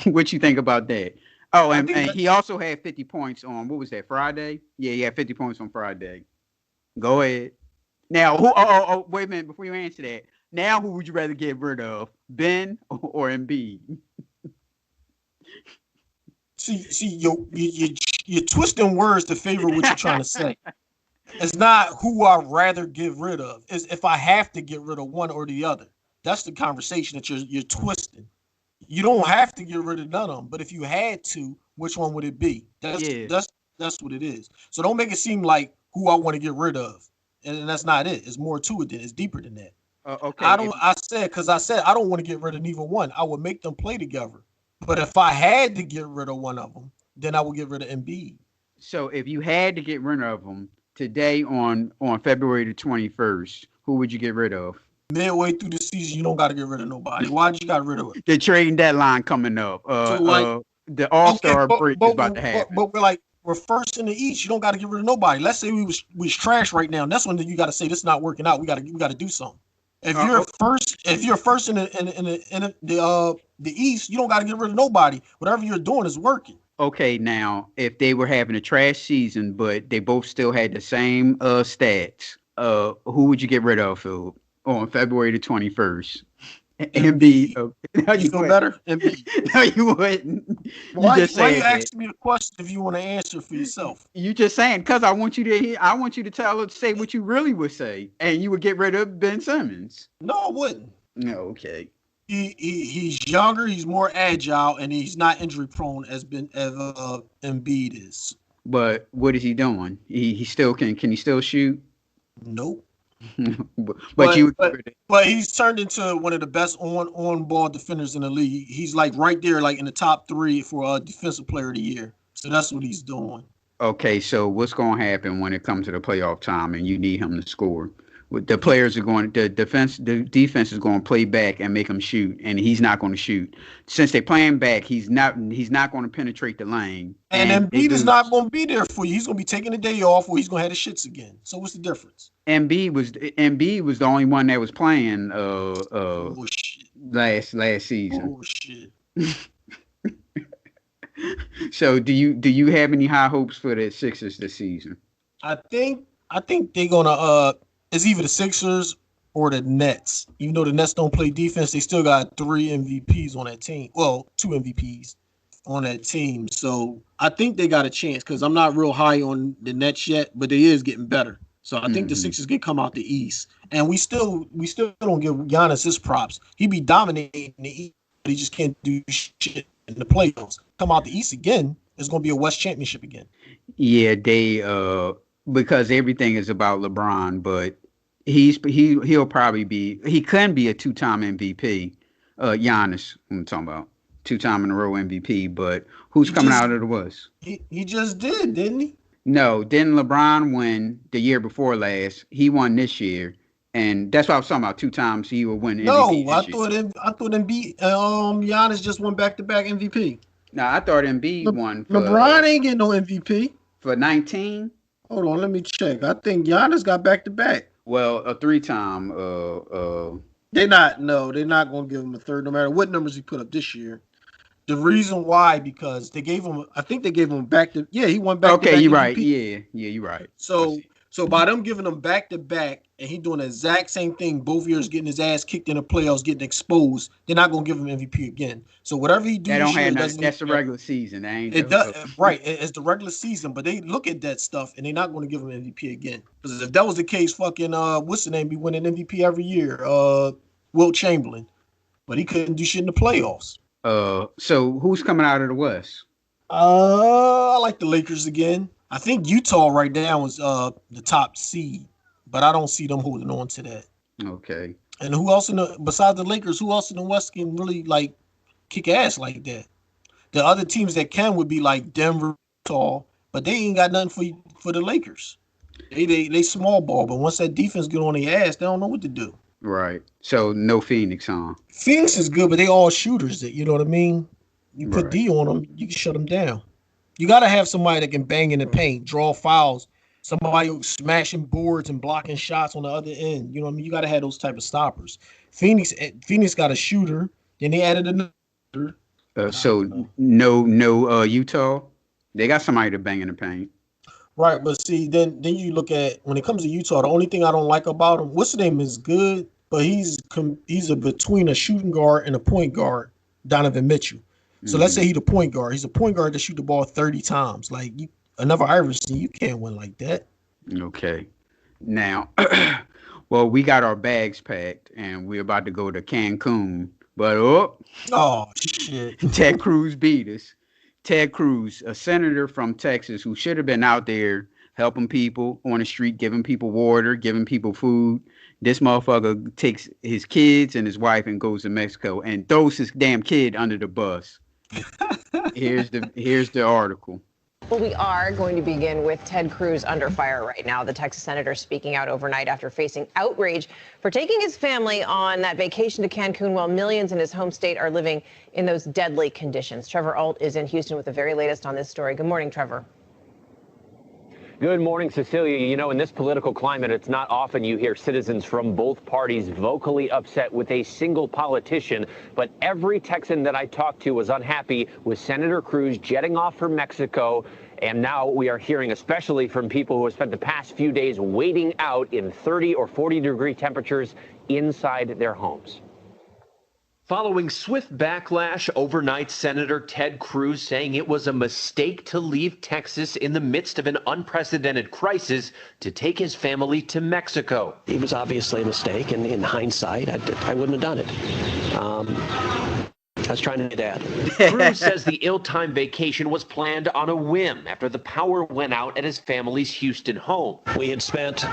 What you think about that? Oh, and he also had 50 points on, what was that, Friday? Yeah, he had 50 points on Friday. Go ahead. Now, who? Wait a minute. Before you answer that, now who would you rather get rid of, Ben or Embiid? See, you're twisting words to favor what you're trying to say. It's not who I'd rather get rid of. It's if I have to get rid of one or the other. That's the conversation that you're twisting. You don't have to get rid of none of them, but if you had to, which one would it be? That's what it is. So don't make it seem like who I want to get rid of, and that's not it. It's more to it than it's deeper than that. Okay. I said I don't want to get rid of neither one. I would make them play together. But if I had to get rid of one of them, then I would get rid of Embiid. So if you had to get rid of them today on February the 21st, who would you get rid of? Midway through the season, you don't got to get rid of nobody. Why'd you got rid of it? The trading deadline coming up. The All-Star break is about to happen. But we're first in the East. You don't got to get rid of nobody. Let's say we was trash right now. That's when you got to say this is not working out. We got to do something. If you're first in the East, you don't got to get rid of nobody. Whatever you're doing is working. Okay, now if they were having a trash season, but they both still had the same stats, who would you get rid of, Phil, on February the 21st? Embiid. Okay. No, You you feel wouldn't. better? Embiid. No, you wouldn't. You Why just you saying that. asking me the question if you want to answer for yourself? You just saying because I want you to hear. I want you to say what you really would say, and you would get rid of Ben Simmons. No, I wouldn't. No, okay. He's younger, he's more agile, and he's not injury prone as Embiid is. But what is he doing? He still can he still shoot? Nope. but you But he's turned into one of the best on ball defenders in the league. He's like right there, like in the top 3 for defensive player of the year. So that's what he's doing. Okay, so what's going to happen when it comes to the playoff time and you need him to score? The players are going. The defense is going to play back and make him shoot, and he's not going to shoot. Since they're playing back, he's not going to penetrate the lane. And Embiid is not going to be there for you. He's going to be taking the day off, or he's going to have the shits again. So what's the difference? Embiid was the only one that was playing last season. Oh shit. So do you have any high hopes for the Sixers this season? I think they're gonna it's either the Sixers or the Nets. Even though the Nets don't play defense, they still got 3 MVPs on that team. Well, 2 MVPs on that team. So I think they got a chance because I'm not real high on the Nets yet, but they is getting better. So I think the Sixers can come out the East. And we still don't give Giannis his props. He be dominating the East, but he just can't do shit in the playoffs. Come out the East again, it's gonna be a West Championship again. Yeah, they because everything is about LeBron, but he'll probably be he can be a 2-time MVP. Giannis, I'm talking about 2-time in a row MVP, but who's coming out of the West? He just did, didn't he? No, didn't LeBron win the year before last? He won this year, and that's what I was talking about. 2 times he would win MVP. No, I thought Giannis just won back-to-back MVP. No, I thought Embiid won. LeBron ain't getting no MVP for 19. Hold on, let me check. I think Giannis got back-to-back. Well, a 3-time. They're not going to give him a third, no matter what numbers he put up this year. The reason why, because they gave him, I think they gave him he won back. Okay, you're right. Yeah, you're right. So by them giving him back to back, and he doing the exact same thing both years, getting his ass kicked in the playoffs, getting exposed, they're not gonna give him MVP again. So whatever he do, that's the regular season. Right? It's the regular season, but they look at that stuff and they're not going to give him MVP again. Because if that was the case, fucking what's the name be winning MVP every year? Wilt Chamberlain, but he couldn't do shit in the playoffs. So who's coming out of the West? I like the Lakers again. I think Utah right now is the top seed, but I don't see them holding on to that. Okay. And who else besides the Lakers? Who else in the West can really like kick ass like that? The other teams that can would be like Denver, Utah, but they ain't got nothing for the Lakers. They small ball, but once that defense get on their ass, they don't know what to do. Right. So no Phoenix, huh? Phoenix is good, but they all shooters. You know what I mean? You put D on them, you can shut them down. You got to have somebody that can bang in the paint, draw fouls, somebody who's smashing boards and blocking shots on the other end. You know what I mean? You got to have those type of stoppers. Phoenix got a shooter. Then they added another. So no Utah. They got somebody to bang in the paint. Right, but see, then you look at when it comes to Utah, the only thing I don't like about him, what's the name is good, but he's between a shooting guard and a point guard, Donovan Mitchell. So let's say he's a point guard. He's a point guard that shoot the ball 30 times. Like another Iverson, you can't win like that. Okay. Now, well, we got our bags packed and we're about to go to Cancun. But oh shit, Ted Cruz beat us. Ted Cruz, a senator from Texas who should have been out there helping people on the street, giving people water, giving people food. This motherfucker takes his kids and his wife and goes to Mexico and throws his damn kid under the bus. Here's the article. Well, we are going to begin with Ted Cruz under fire right now. The Texas senator speaking out overnight after facing outrage for taking his family on that vacation to Cancun while millions in his home state are living in those deadly conditions. Trevor Alt is in Houston with the very latest on this story. Good morning, Trevor. Good morning, Cecilia. You know, in this political climate, it's not often you hear citizens from both parties vocally upset with a single politician. But every Texan that I talked to was unhappy with Senator Cruz jetting off for Mexico. And now we are hearing, especially from people who have spent the past few days waiting out in 30 or 40 degree temperatures inside their homes. Following swift backlash overnight, Senator Ted Cruz saying it was a mistake to leave Texas in the midst of an unprecedented crisis to take his family to Mexico. It was obviously a mistake, and in hindsight, I wouldn't have done it. I was trying to be dad. Cruz says the ill-timed vacation was planned on a whim after the power went out at his family's Houston home. We had spent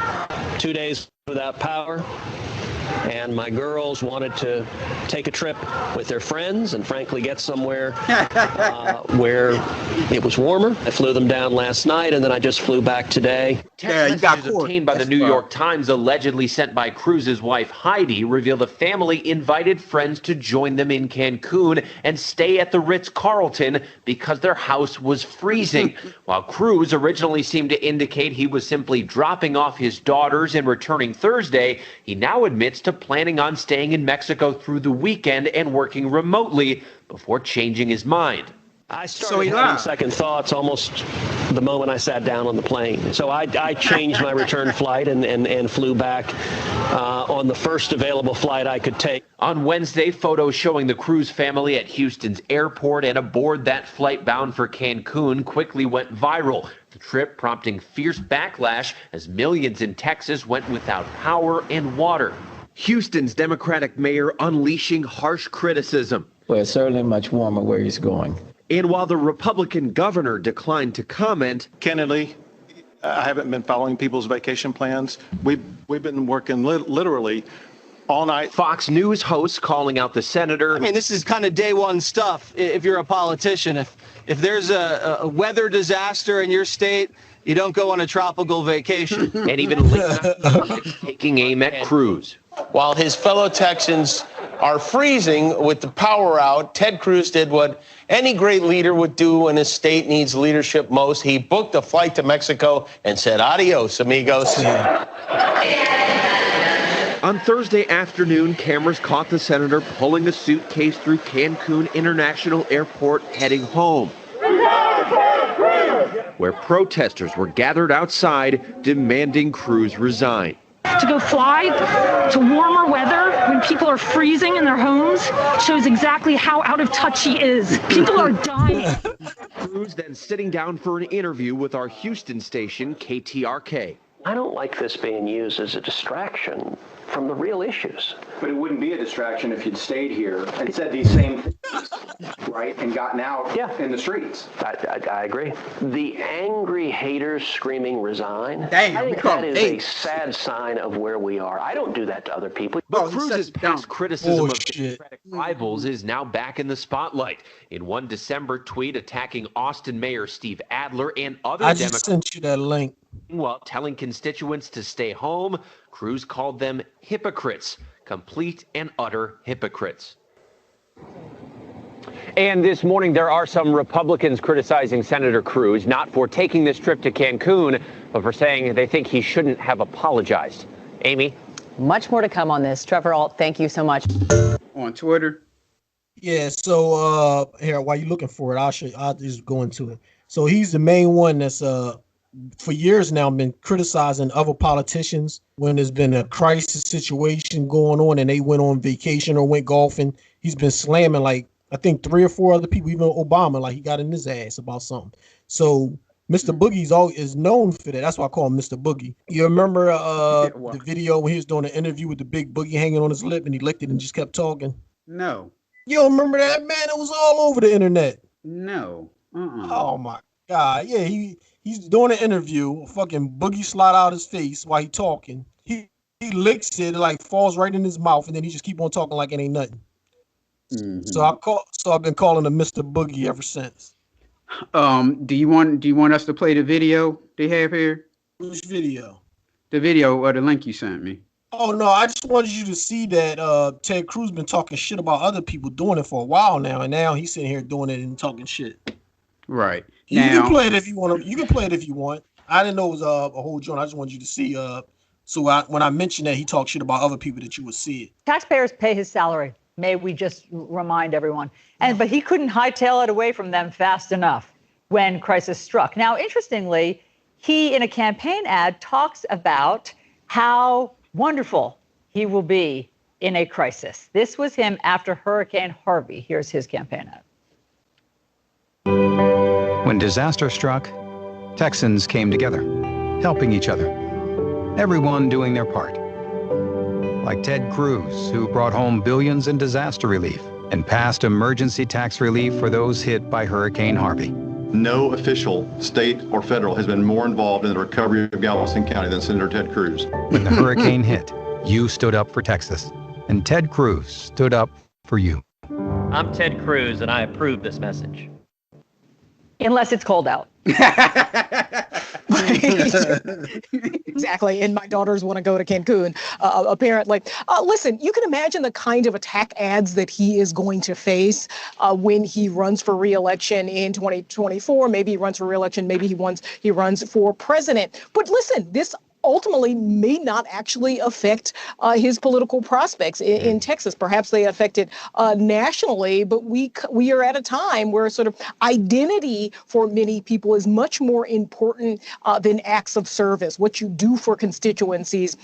2 days without power, and my girls wanted to take a trip with their friends and frankly get somewhere where it was warmer. I flew them down last night, and then I just flew back today. Text messages obtained by the New York Times, allegedly sent by Cruz's wife Heidi, reveal the family invited friends to join them in Cancun and stay at the Ritz-Carlton because their house was freezing. While Cruz originally seemed to indicate he was simply dropping off his daughters and returning Thursday, he now admits to planning on staying in Mexico through the weekend and working remotely before changing his mind. I started having second thoughts almost the moment I sat down on the plane. So I changed my return flight and flew back on the first available flight I could take. On Wednesday, photos showing the Cruz family at Houston's airport and aboard that flight bound for Cancun quickly went viral. The trip prompting fierce backlash as millions in Texas went without power and water. Houston's Democratic mayor unleashing harsh criticism. Well, it's certainly much warmer where he's going. And while the Republican governor declined to comment, candidly, I haven't been following people's vacation plans. We've been working literally all night. Fox News hosts calling out the senator. I mean, this is kind of day one stuff. If you're a politician, if there's a weather disaster in your state, you don't go on a tropical vacation. And even taking aim at Cruz. While his fellow Texans are freezing with the power out, Ted Cruz did what any great leader would do when his state needs leadership most. He booked a flight to Mexico and said, adios, amigos. On Thursday afternoon, cameras caught the senator pulling a suitcase through Cancun International Airport heading home, where protesters were gathered outside demanding Cruz resign. To go fly to warmer weather when people are freezing in their homes shows exactly how out of touch he is. People are dying. Cruz then sitting down for an interview with our Houston station, KTRK. I don't like this being used as a distraction from the real issues. But it wouldn't be a distraction if you'd stayed here and said these same things, right, and gotten out in the streets. I agree. The angry haters screaming resign, Damn, I think that is a sad sign of where we are. I don't do that to other people. But Cruz's past criticism of Democratic rivals is now back in the spotlight. In one December tweet attacking Austin Mayor Steve Adler and other I Democrats. just sent you that link. While telling constituents to stay home, Cruz called them hypocrites, complete and utter hypocrites. And this morning, there are some Republicans criticizing Senator Cruz, not for taking this trip to Cancun, but for saying they think he shouldn't have apologized. Amy? Much more to come on this. Trevor Alt, thank you so much. On Twitter? Yeah, so here, while you're looking for it, I'll just go into it. So he's the main one that's for years now been criticizing other politicians when there's been a crisis situation going on and they went on vacation or went golfing. He's been slamming like I think 3 or 4 other people, even Obama, like he got in his ass about something. So Mr. Boogie's is known for that. That's why I call him Mr. Boogie. You remember the video when he was doing an interview with the big boogie hanging on his lip and he licked it and just kept talking? No. You don't remember that, man? It was all over the internet. No. Oh my God. Yeah, he's doing an interview. A fucking boogie slide out his face while he talking. He licks it, like falls right in his mouth, and then he just keep on talking like it ain't nothing. Mm-hmm. So I've been calling him Mr. Boogie ever since. Do you want us to play the video they have here? Which video? The video or the link you sent me. Oh no, I just wanted you to see that Ted Cruz been talking shit about other people doing it for a while now, and now he's sitting here doing it and talking shit. Right. You can play it if you want. You can play it if you want. I didn't know it was a whole joint. I just wanted you to see. So when I mentioned that he talked shit about other people, that you would see it. Taxpayers pay his salary. May we just remind everyone. But he couldn't hightail it away from them fast enough when crisis struck. Now, interestingly, he in a campaign ad talks about how wonderful he will be in a crisis. This was him after Hurricane Harvey. Here's his campaign ad. When disaster struck, Texans came together, helping each other, everyone doing their part. Like Ted Cruz, who brought home billions in disaster relief and passed emergency tax relief for those hit by Hurricane Harvey. No official, state or federal, has been more involved in the recovery of Galveston County than Senator Ted Cruz. When the hurricane hit, you stood up for Texas, and Ted Cruz stood up for you. I'm Ted Cruz, and I approve this message. Unless it's cold out. Exactly. And my daughters want to go to Cancun, apparently. Listen, you can imagine the kind of attack ads that he is going to face when he runs for re-election in 2024. Maybe he runs for re-election. Maybe he runs for president. But listen, this ultimately may not actually affect his political prospects in Texas. Perhaps they affect it nationally, but we are at a time where sort of identity for many people is much more important than acts of service. What you do for constituencies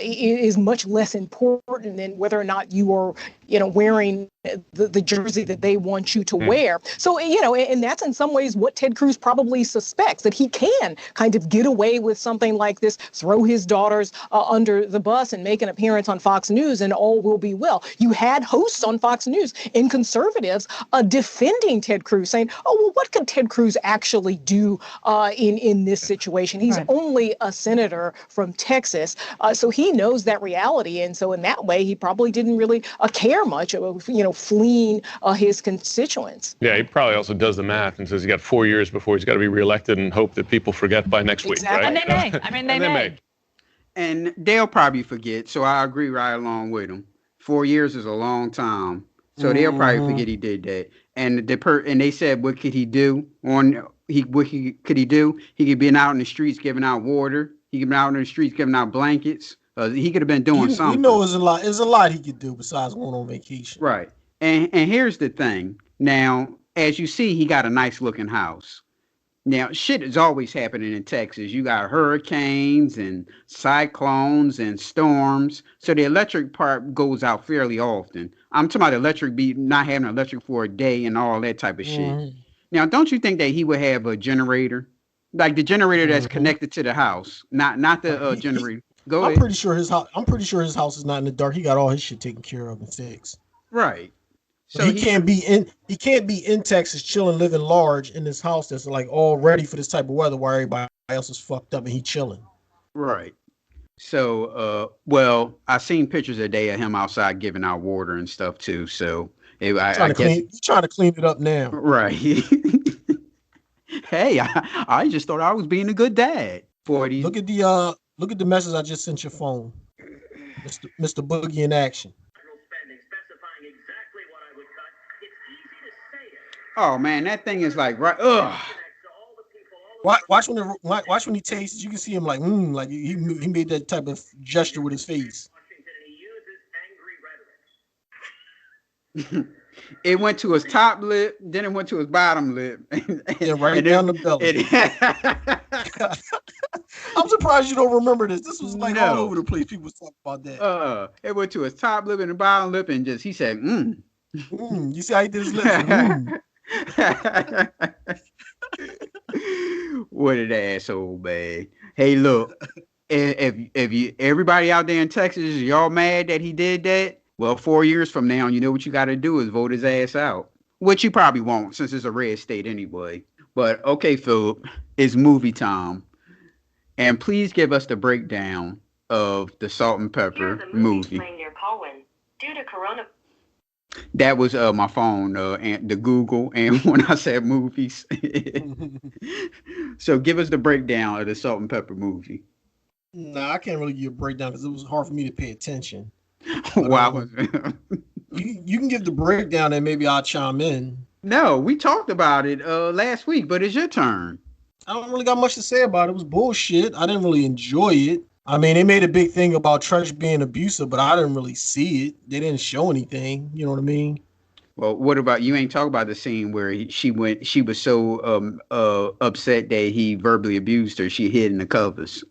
is much less important than whether or not you are, wearing the jersey that they want you to wear. So, and that's in some ways what Ted Cruz probably suspects, that he can kind of get away with something like this, throw his daughters under the bus and make an appearance on Fox News, and all will be well. You had hosts on Fox News and conservatives defending Ted Cruz, saying, oh, well, what could Ted Cruz actually do in this situation? He's only a senator from Texas, so he knows that reality. And so in that way, he probably didn't really care much of, fleeing his constituents. Yeah, he probably also does the math and says he's got 4 years before he's got to be reelected and hope that people forget by next week, right? And they may. I mean, they may. And they'll probably forget, so I agree right along with him. 4 years is a long time, so they'll probably forget he did that. And and they said, what could he do? Could he do? He could be out in the streets giving out water. He could be out in the streets giving out blankets. He could have been doing something. There's a lot he could do besides going on vacation. Right. And here's the thing. Now, as you see, he got a nice looking house. Now, shit is always happening in Texas. You got hurricanes and cyclones and storms. So the electric part goes out fairly often. I'm talking about electric not having electric for a day and all that type of shit. Now, don't you think that he would have a generator? Like the generator that's connected to the house, not the generator. I'm pretty sure his house is not in the dark. He got all his shit taken care of and fixed. Right. So he can't be in Texas chilling, living large in this house that's like all ready for this type of weather while everybody else is fucked up and he chilling. Right. So I seen pictures today of him outside giving out water and stuff too. So he's trying to clean it up now. Right. Hey, I just thought I was being a good dad. 40. Look at the message I just sent your phone. Mr. Boogie in action. Oh man, that thing is like right. Ugh. Watch when he tastes. You can see him like he made that type of gesture with his face. It went to his top lip, then it went to his bottom lip. Right down the belly. I'm surprised you don't remember this. This was like all over the place. People was talking about that. It went to his top lip and the bottom lip, and he said, You see how he did his lips? What an asshole, man. Hey, look, if you everybody out there in Texas, y'all mad that he did that? Well, 4 years from now, you know what you got to do is vote his ass out, which you probably won't since it's a red state anyway. But okay, Philip, it's movie time. And please give us the breakdown of the Salt and Pepper movie. Due to corona. That was my phone, and the Google, and when I said movies. So give us the breakdown of the Salt and Pepper movie. Nah, I can't really give a breakdown because it was hard for me to pay attention. Wow. You can give the breakdown and maybe I'll chime in. No, we talked about it last week, but it's your turn. I don't really got much to say about it. It was bullshit. I didn't really enjoy it. I mean, they made a big thing about Trench being abusive, but I didn't really see it. They didn't show anything. You know what I mean? Well, what about you? Ain't talk about the scene where she was so upset that he verbally abused her. She hid in the covers.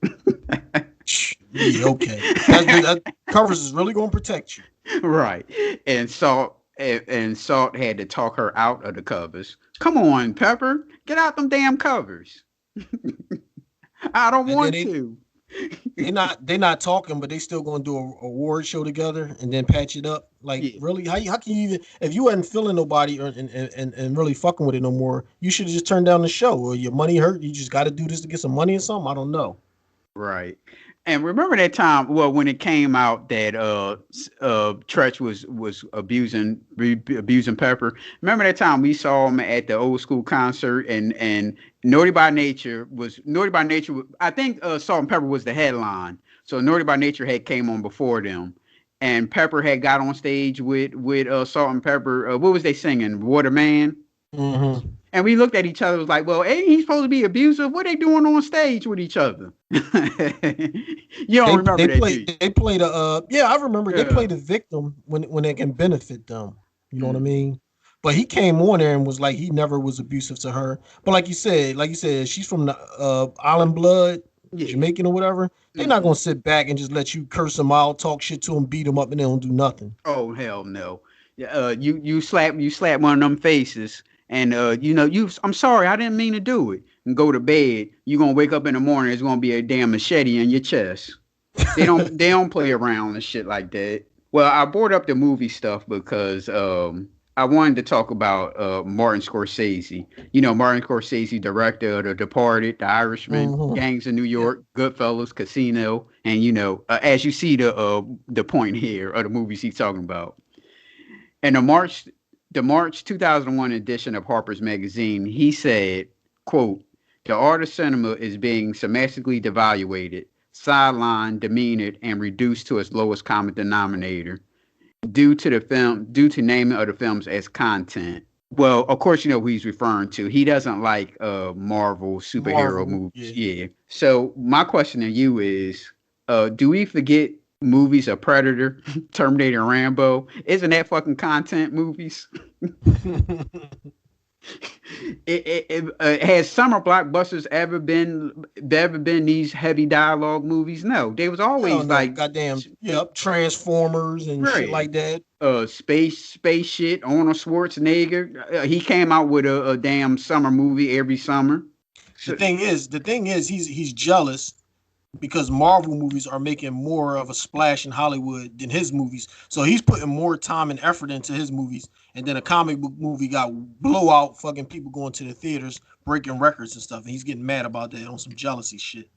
Yeah, okay. That covers is really going to protect you. Right. And Salt had to talk her out of the covers. Come on, Pepper, get out them damn covers. I don't want to. They're not talking, but they still going to do a award show together and then patch it up. Like, really, how can you even, if you wasn't feeling nobody and really fucking with it no more, you should have just turned down the show. Or your money hurt. You just got to do this to get some money or something. I don't know. Right. And remember that time, well, when it came out that Tretch was abusing Pepper. Remember that time we saw him at the old school concert and Naughty by Nature. I think Salt and Pepper was the headline. So Naughty by Nature had came on before them, and Pepper had got on stage with Salt and Pepper. What was they singing? Waterman. Mm-hmm. And we looked at each other, was like, well, ain't he supposed to be abusive? What are they doing on stage with each other? You don't remember that, they played I remember they played the victim when they can benefit them. You know what I mean? But he came on there and was like, he never was abusive to her. But like you said, she's from the Island Blood, Jamaican or whatever. They're not gonna sit back and just let you curse them out, talk shit to them, beat them up, and they don't do nothing. Oh hell no! You slap one of them faces. And I'm sorry, I didn't mean to do it. And go to bed. You're gonna wake up in the morning. There's gonna be a damn machete in your chest. They don't play around and shit like that. Well, I brought up the movie stuff because I wanted to talk about Martin Scorsese. You know, Martin Scorsese, director of The Departed, The Irishman, Gangs of New York, Goodfellas, Casino, and as you see the point here of the movies he's talking about. And the March 2001 edition of Harper's Magazine, he said, quote, "The art of cinema is being semantically devaluated, sidelined, demeaned, and reduced to its lowest common denominator due to naming of the films as content." Well, of course, you know who he's referring to. He doesn't like Marvel superhero movies. Yeah. So my question to you is, do we forget movies of Predator, Terminator, and Rambo? Isn't that fucking content movies? Has summer blockbusters ever been these heavy dialogue movies? No, they was always like goddamn Transformers and shit like that. Space shit. Arnold Schwarzenegger. He came out with a damn summer movie every summer. The thing is, he's jealous because Marvel movies are making more of a splash in Hollywood than his movies. So he's putting more time and effort into his movies. And then a comic book movie got blowout fucking people going to the theaters, breaking records and stuff. And he's getting mad about that on some jealousy shit.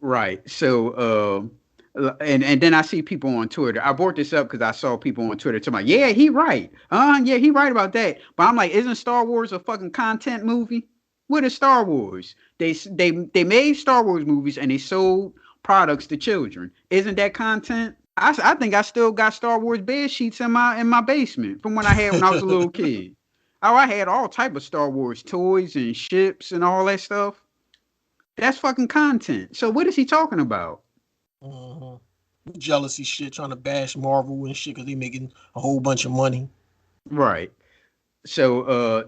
Right. So, and then I see people on Twitter. I brought this up because I saw people on Twitter talking about, yeah, he right. Yeah, he right about that. But I'm like, isn't Star Wars a fucking content movie? What is Star Wars? They made Star Wars movies and they sold products to children. Isn't that content? I think I still got Star Wars bed sheets in my basement from when I had when I was a little kid. Oh, I had all type of Star Wars toys and ships and all that stuff. That's fucking content. So what is he talking about? Jealousy shit, trying to bash Marvel and shit because they making a whole bunch of money. Right. So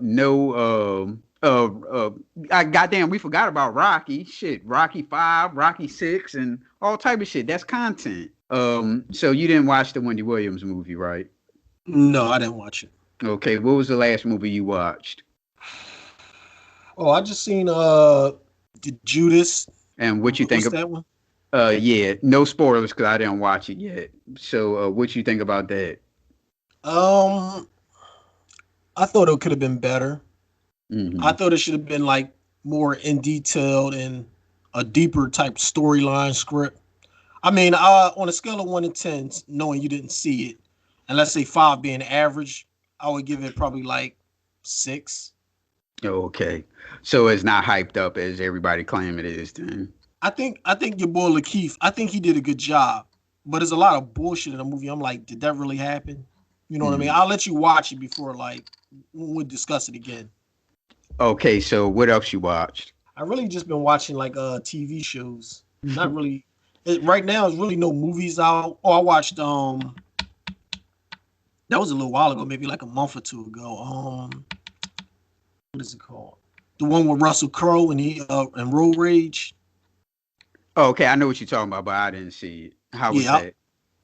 goddamn, we forgot about Rocky. Shit, Rocky 5, Rocky 6, and all type of shit. That's content. So you didn't watch the Wendy Williams movie, right? No, I didn't watch it. Okay, what was the last movie you watched? Oh, I just seen the Judas. And what you think of that one? Yeah, no spoilers because I didn't watch it yet. So what you think about that? I thought it could have been better. Mm-hmm. I thought it should have been like more in detailed and a deeper type storyline script. I mean, on a scale of 1 to 10, knowing you didn't see it, and let's say 5 being average, I would give it probably like 6. Okay, so it's not hyped up as everybody claim it is. Then I think your boy Lakeith, I think he did a good job, but there's a lot of bullshit in the movie. I'm like, did that really happen? You know what I mean? I'll let you watch it before like we'll discuss it again. Okay, so what else you watched? I really just been watching like TV shows. Not really. Right now, there's really no movies out. Oh, I watched that was a little while ago, maybe like a month or 2 ago. What is it called? The one with Russell Crowe and he and Road Rage. Oh, okay, I know what you're talking about, but I didn't see it. How was that?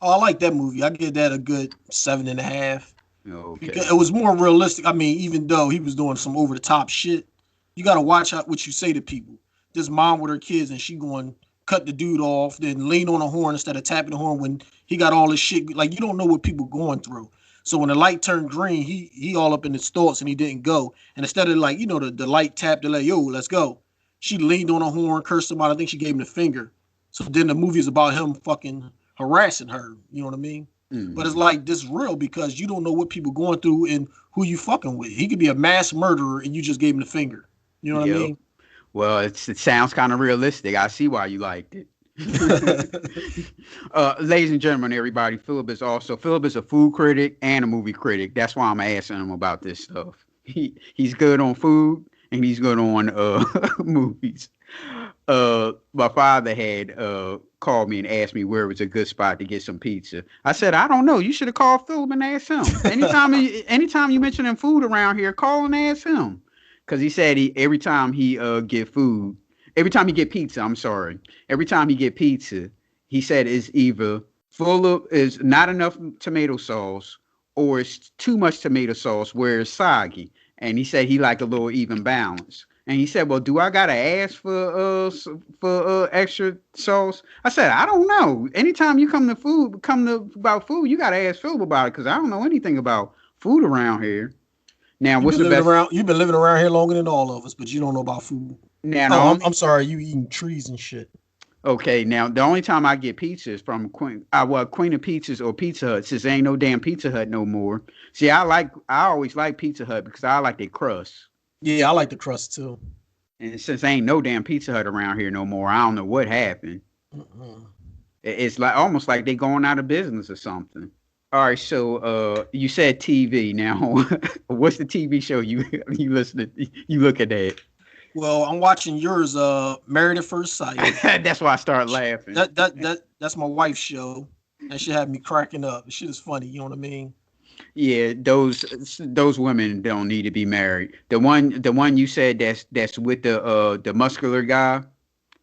I like that movie. I give that a good 7.5. Okay. Because it was more realistic. I mean, even though he was doing some over the top shit, you got to watch out what you say to people. This mom with her kids and she going cut the dude off, then lean on a horn instead of tapping the horn when he got all this shit. Like, you don't know what people going through. So when the light turned green, he all up in his thoughts and he didn't go. And instead of like, the light tapped to like, yo, let's go. She leaned on a horn, cursed him out. I think she gave him the finger. So then the movie is about him fucking harassing her. You know what I mean? But it's like this real because you don't know what people going through and who you fucking with. He could be a mass murderer and you just gave him the finger. You know what I mean? Well, it sounds kind of realistic. I see why you liked it. Ladies and gentlemen, everybody, Philip is a food critic and a movie critic. That's why I'm asking him about this stuff. He's good on food and he's good on movies. My father had called me and asked me where was a good spot to get some pizza. I said, I don't know. You should have called Philip and asked him. Anytime you mention him food around here, call and ask him. Because he said every time he get pizza, he said it's either is not enough tomato sauce or it's too much tomato sauce where it's soggy. And he said he liked a little even balance. And he said, well, do I got to ask for extra sauce? I said, I don't know. Anytime you come about food, you got to ask Philip about it because I don't know anything about food around here. Now, you've been living around here longer than all of us, but you don't know about food. Now, I'm sorry, you eating trees and shit. Okay, now the only time I get pizza is from Queen of Pizzas or Pizza Hut, since there ain't no damn Pizza Hut no more. See, I always like Pizza Hut because I like their crust. Yeah, I like the crust too. And since there ain't no damn Pizza Hut around here no more, I don't know what happened. It's like almost like they going out of business or something. All right, so you said TV. Now, what's the TV show you looking at? Well, I'm watching yours, Married at First Sight. That's why I started laughing. That's my wife's show. That shit had me cracking up. The shit is funny. You know what I mean? Yeah, those women don't need to be married. The one you said that's with the muscular guy,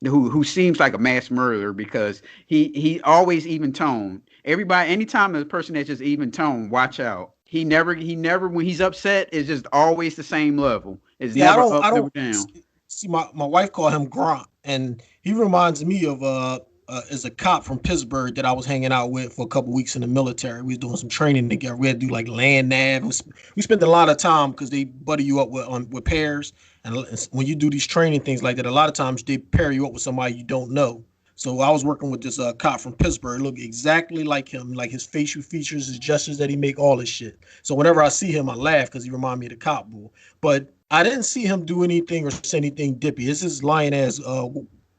who seems like a mass murderer because he always even toned. Everybody, anytime a person that's just even toned, watch out. He never when he's upset, it's just always the same level. It's never up, never down. See, my wife called him Grant, and he reminds me of as a cop from Pittsburgh that I was hanging out with for a couple weeks in the military. We was doing some training together. We had to do like land nav. We spent a lot of time because they buddy you up with pairs. And when you do these training things like that, a lot of times they pair you up with somebody you don't know. So I was working with this cop from Pittsburgh. It looked exactly like him, like his facial features, his gestures that he make, all this shit. So whenever I see him, I laugh because he reminds me of the cop bull. But I didn't see him do anything or say anything dippy. It's his lying ass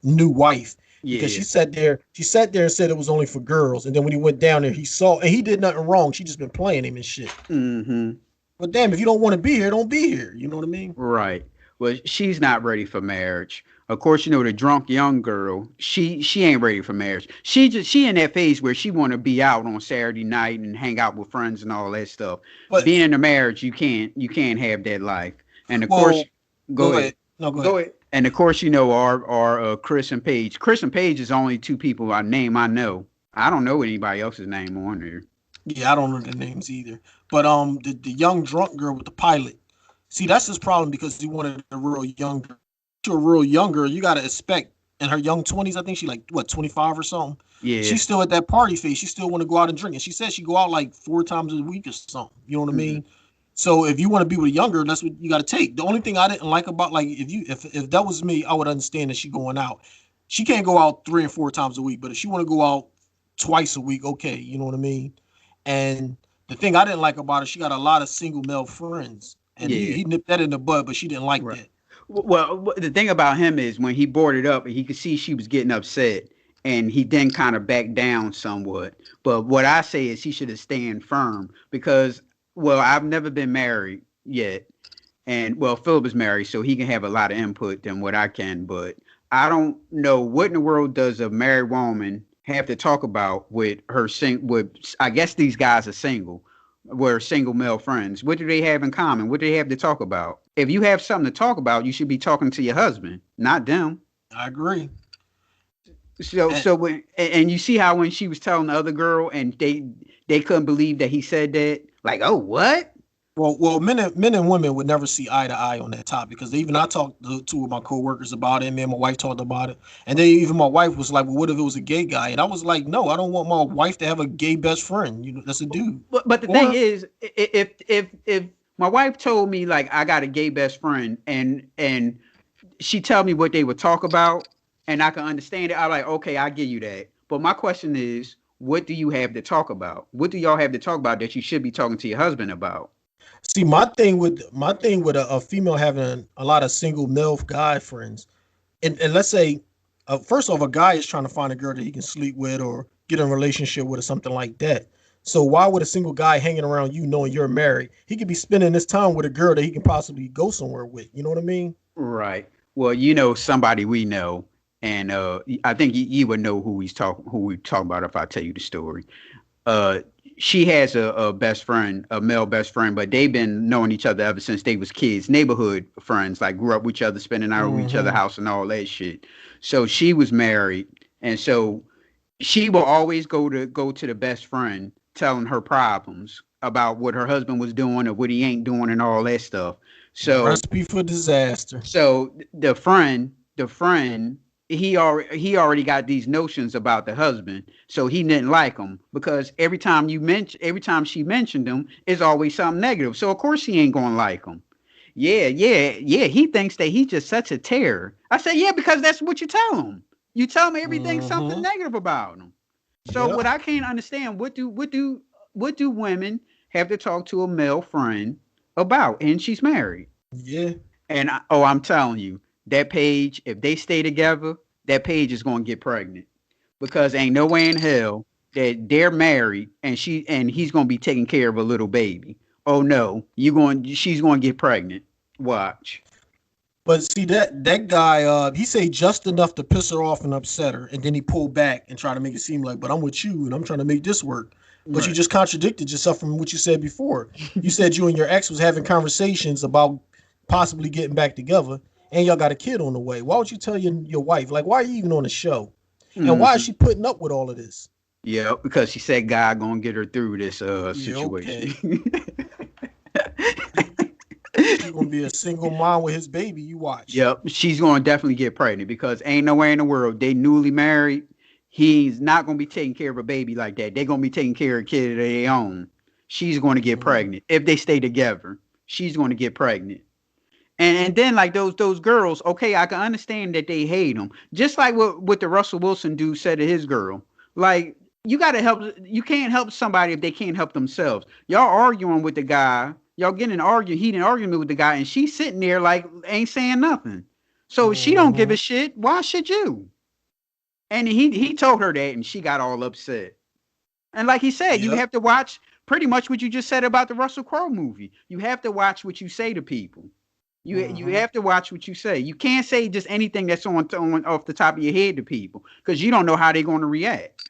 new wife. Yeah. Because she sat there and said it was only for girls. And then when he went down there, he saw, and he did nothing wrong. She just been playing him and shit. Mm-hmm. But damn, if you don't want to be here, don't be here. You know what I mean? Right. Well, she's not ready for marriage. Of course, the drunk young girl, she ain't ready for marriage. She in that phase where she want to be out on Saturday night and hang out with friends and all that stuff. But being in a marriage, you can't have that life. And of course, go ahead. No, go ahead. And of course, our Chris and Paige. Chris and Paige is only two people I know. I don't know anybody else's name on there. Yeah, I don't know their names either. But the young drunk girl with the pilot. See, that's his problem because he wanted a real young girl. To a real young girl, you got to expect in her young 20s, I think she like, 25 or something? Yeah. She's still at that party phase. She still want to go out and drink. And she said she go out like 4 times a week or something. You know what I mean? So if you want to be with a younger, that's what you got to take. The only thing I didn't like about, like, if that was me, I would understand that she going out. She can't go out 3 and 4 times a week, but if she want to go out twice a week, okay, you know what I mean? And the thing I didn't like about her, she got a lot of single male friends. And he nipped that in the bud, but she didn't like that. Well, the thing about him is when he boarded up, he could see she was getting upset, and he then kind of backed down somewhat. But what I say is he should have stayed firm because, well, I've never been married yet. And, well, Philip is married, so he can have a lot of input than what I can. But I don't know what in the world does a married woman have to talk about with her I guess these guys are single. Were single male friends. What do they have in common? What do they have to talk about? If you have something to talk about, you should be talking to your husband, not them. I agree. So when and you see how when she was telling the other girl and they couldn't believe that he said that, like, oh, what? Well, men and women would never see eye to eye on that topic because even I talked to two of my coworkers about it. Me and my wife talked about it, and then even my wife was like, "Well, what if it was a gay guy?" And I was like, "No, I don't want my wife to have a gay best friend. You know, that's a dude." But the thing is, if my wife told me like I got a gay best friend and she tell me what they would talk about and I can understand it, I'm like, okay, I give you that. But my question is, what do you have to talk about? What do y'all have to talk about that you should be talking to your husband about? See, my thing with a female having a lot of single male guy friends, and let's say, first off, a guy is trying to find a girl that he can sleep with or get in a relationship with or something like that. So why would a single guy hanging around you knowing you're married? He could be spending this time with a girl that he can possibly go somewhere with. You know what I mean? Right. Well, you know somebody we know, and I think you would know who we talking about if I tell you the story. Uh, she has a best friend, a male best friend, but they've been knowing each other ever since they was kids, neighborhood friends, like grew up with each other, spending out over each other's house and all that shit. So she was married, and so she will always go to the best friend, telling her problems about what her husband was doing or what he ain't doing and all that stuff. So Recipe for disaster. so the friend, he already got these notions about the husband, so he didn't like him because every time she mentioned him, it's always something negative. So of course he ain't gonna like him. Yeah. He thinks that he's just such a terror. I said, yeah, because that's what you tell him. You tell him everything something negative about him. So what I can't understand, what do women have to talk to a male friend about? And she's married. Yeah. And I'm telling you, that page, if they stay together, that page is going to get pregnant because ain't no way in hell that they're married and he's going to be taking care of a little baby. Oh no, she's going to get pregnant. Watch. But see that guy, he say just enough to piss her off and upset her, and then he pulled back and try to make it seem like, but I'm with you and I'm trying to make this work. But you just contradicted yourself from what you said before. You said you and your ex was having conversations about possibly getting back together, and y'all got a kid on the way. Why would you tell your wife? Like, why are you even on the show? And why is she putting up with all of this? Yeah, because she said God gonna get her through this situation. She's gonna be a single mom with his baby. You watch. Yep, she's gonna definitely get pregnant because ain't nowhere in the world they newly married. He's not gonna be taking care of a baby like that. They're gonna be taking care of a kid of their own. She's gonna get pregnant if they stay together. She's gonna get pregnant. And then like those girls, okay, I can understand that they hate him. Just like what the Russell Wilson dude said to his girl. Like, you can't help somebody if they can't help themselves. Y'all arguing with the guy, y'all getting an heated argument with the guy, and she's sitting there like ain't saying nothing. So she don't give a shit. Why should you? And he told her that and she got all upset. And like he said, you have to watch pretty much what you just said about the Russell Crowe movie. You have to watch what you say to people. You have to watch what you say. You can't say just anything that's on off the top of your head to people because you don't know how they're going to react.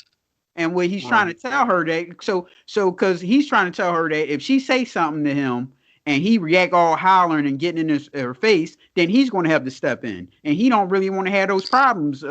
And what he's trying to tell her that because he's trying to tell her that if she say something to him and he react all hollering and getting in her face, then he's going to have to step in. And he don't really want to have those problems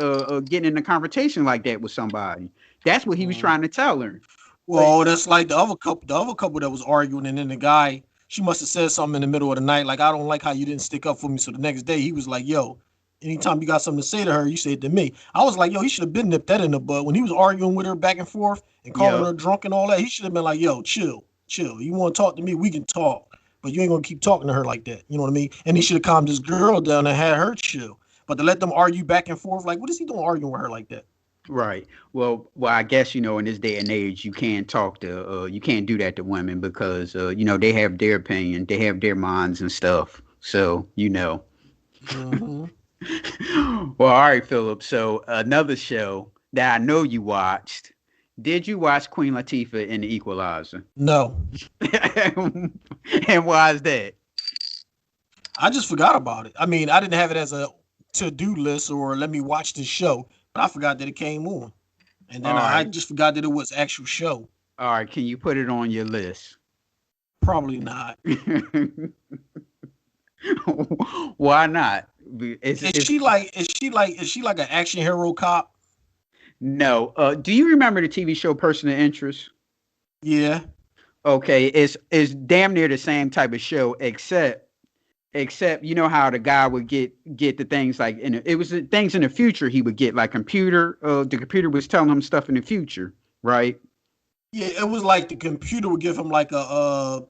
getting in a conversation like that with somebody. That's what he was trying to tell her. Well, that's like the other couple that was arguing, and then the guy, she must have said something in the middle of the night, like, I don't like how you didn't stick up for me. So the next day he was like, yo, anytime you got something to say to her, you say it to me. I was like, yo, he should have been nipped that in the bud. When he was arguing with her back and forth and calling her drunk and all that, he should have been like, yo, chill. You want to talk to me, we can talk. But you ain't going to keep talking to her like that. You know what I mean? And he should have calmed this girl down and had her chill. But to let them argue back and forth, like, what is he doing arguing with her like that? Right. Well, I guess, in this day and age, you can't you can't do that to women because, they have their opinion, they have their minds and stuff. So, Well, all right, Philip. So another show that I know you watched. Did you watch Queen Latifah in The Equalizer? No. And why is that? I just forgot about it. I mean, I didn't have it as a to-do list or let me watch this show. But I forgot that it came on. And then I just forgot that it was an actual show. All right. Can you put it on your list? Probably not. Why not? Is she like an action hero cop? No. Do you remember the TV show Person of Interest? Yeah. Okay, it's damn near the same type of show, except you know how the guy would get the things like it was the things in the future he would get like the computer was telling him stuff in the future, right? Yeah, it was like the computer would give him like a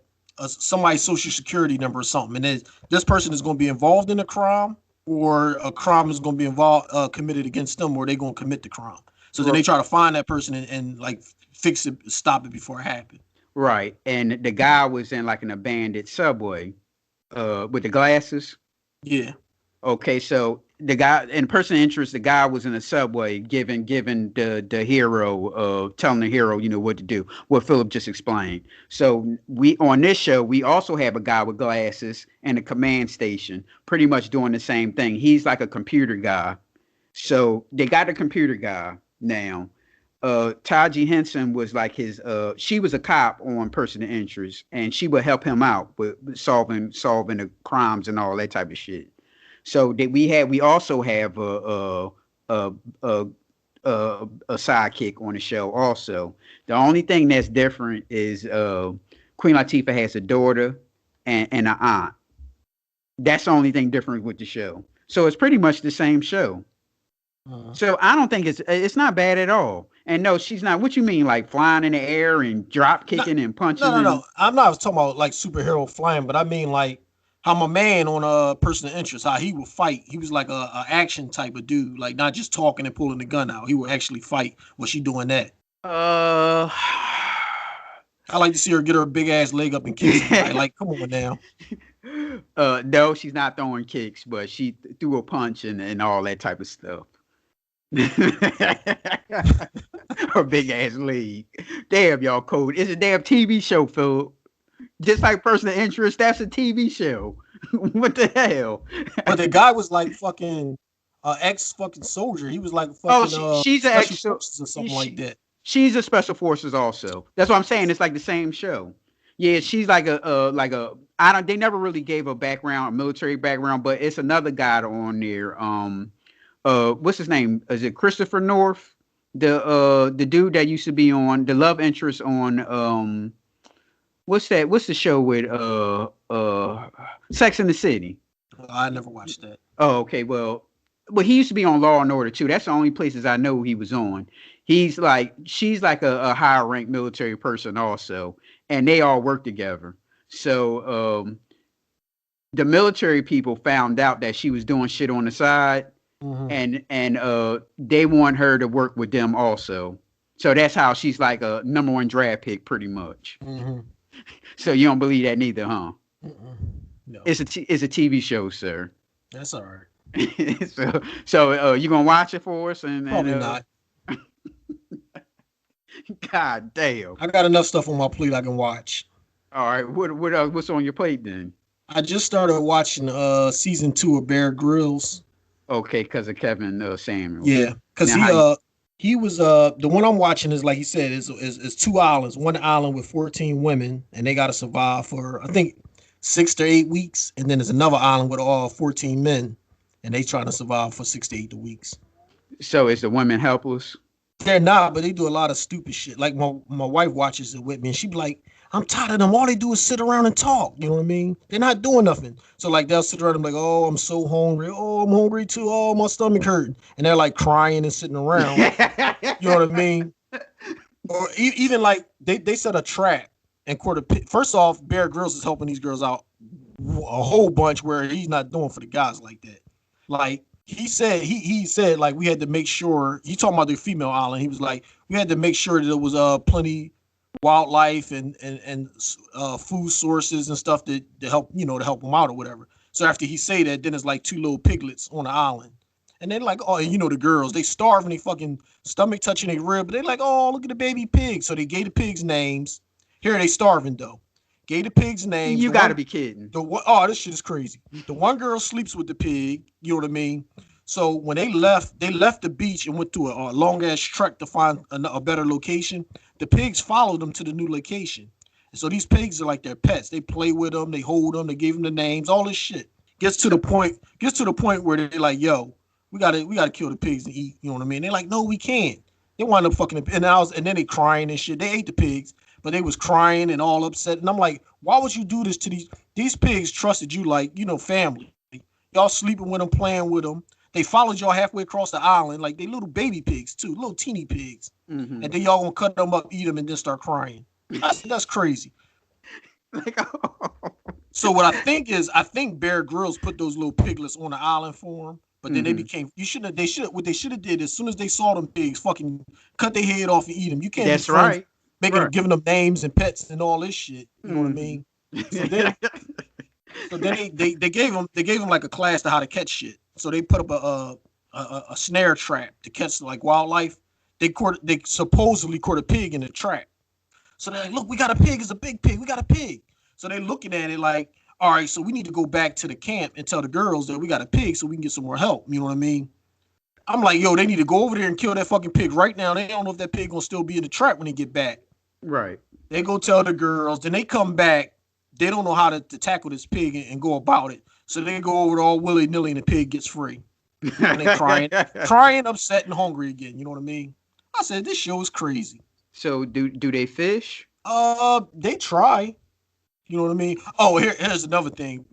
somebody's social security number or something, and then this person is going to be involved in a crime, or a crime is going to be involved committed against them, or they're going to commit the crime. So then they try to find that person and like fix it, stop it before it happened. Right, and the guy was in like an abandoned subway, with the glasses. Yeah. Okay, so the guy in Person of Interest, the guy was in a subway giving the hero, telling the hero, what to do. What Philip just explained. So we on this show, we also have a guy with glasses and a command station, pretty much doing the same thing. He's like a computer guy. So they got a computer guy now. Taji Henson was like she was a cop on Person of Interest, and she would help him out with solving the crimes and all that type of shit. So we also have a sidekick on the show also. The only thing that's different is Queen Latifah has a daughter and an aunt. That's the only thing different with the show. So it's pretty much the same show. So I don't think it's not bad at all. And no, she's not. What you mean, like flying in the air and drop kicking and punching? No. I'm not talking about like superhero flying, but I mean like how my man on a Person of Interest, how he would fight. He was like a action type of dude, like not just talking and pulling the gun out. He would actually fight. Was she doing that? I like to see her get her big ass leg up and kick somebody. Like, come on now. No, she's not throwing kicks, but she threw a punch and all that type of stuff. Her big ass leg. Damn, y'all cold. It's a damn TV show, Phil. Just like Person of Interest, that's a TV show. What the hell? But the guy was like fucking ex fucking soldier. He was like fucking she's an ex or something like that. She's a special forces also. That's what I'm saying. It's like the same show. Yeah, she's like they never really gave a background, a military background, but it's another guy on there. What's his name? Is it Christopher North? The dude that used to be on the love interest on what's that? What's the show with Sex in the City? I never watched that. Oh, okay. Well, he used to be on Law and Order too. That's the only places I know he was on. She's like a higher ranked military person also, and they all work together. So the military people found out that she was doing shit on the side. Mm-hmm. And they want her to work with them also. So that's how she's like a number one draft pick pretty much. Mm-hmm. So you don't believe that neither, huh? No. It's a TV show, sir. That's all right. so you gonna watch it for us? Probably not. God damn. I got enough stuff on my plate I can watch. All right. What's on your plate then? I just started watching season 2 of Bear Grylls. Okay, because of Kevin Samuels. Yeah, because he was the one I'm watching is like he said is 2 islands, one island with 14 women, and they got to survive for I think 6 to 8 weeks, and then there's another island with all 14 men, and they trying to survive for 6 to 8 weeks. So is the women helpless? They're not, but they do a lot of stupid shit. Like my wife watches it with me, and she be like, I'm tired of them. All they do is sit around and talk. You know what I mean? They're not doing nothing. So like they'll sit around and be like, oh, I'm so hungry. Oh, I'm hungry too. Oh, my stomach hurting. And they're like crying and sitting around. You know what I mean? Or even like they set a trap and first off, Bear Grylls is helping these girls out a whole bunch where he's not doing for the guys like that. Like he said like we had to make sure, he talking about the female island. He was like, we had to make sure that there was plenty wildlife and food sources and stuff to help them out or whatever. So after he say that, then it's like 2 little piglets on the island, and they're like, oh, the girls, they starving, they fucking stomach touching their rib, but they're like, oh, look at the baby pig. So they gave the pigs names. Here they starving though. Gave the pigs names. You gotta be kidding. This shit is crazy. The one girl sleeps with the pig. You know what I mean? So when they left the beach and went to a long ass trek to find a better location. The pigs followed them to the new location. And so these pigs are like their pets. They play with them, they hold them, they gave them the names, all this shit. Gets to the point where they're like, yo, we gotta kill the pigs and eat. You know what I mean? They're like, no, we can't. They wound up fucking, and then they crying and shit. They ate the pigs, but they was crying and all upset. And I'm like, why would you do this to these pigs? Trusted you like family. Y'all sleeping with them, playing with them. They followed y'all halfway across the island, like they little baby pigs too, little teeny pigs. Mm-hmm. And then y'all gonna cut them up, eat them, and then start crying. That's crazy. So what I think Bear Grylls put those little piglets on the island for him, but then they became. What they should have did as soon as they saw them pigs, fucking cut their head off and eat them. You can't. That's right. Giving them names and pets and all this shit. You know what I mean? So then, they gave them like a class to how to catch shit. So they put up a snare trap to catch like wildlife. They supposedly caught a pig in a trap. So they're like, look, we got a pig. It's a big pig. We got a pig. So they're looking at it like, all right, so we need to go back to the camp and tell the girls that we got a pig so we can get some more help. You know what I mean? I'm like, yo, they need to go over there and kill that fucking pig right now. They don't know if that pig gonna still be in the trap when they get back. Right. They go tell the girls. Then they come back. They don't know how to tackle this pig and go about it. So they go over to all willy-nilly and the pig gets free. And they crying, upset, and hungry again. You know what I mean? I said, this show is crazy. So do they fish? They try. You know what I mean? Oh, here's another thing.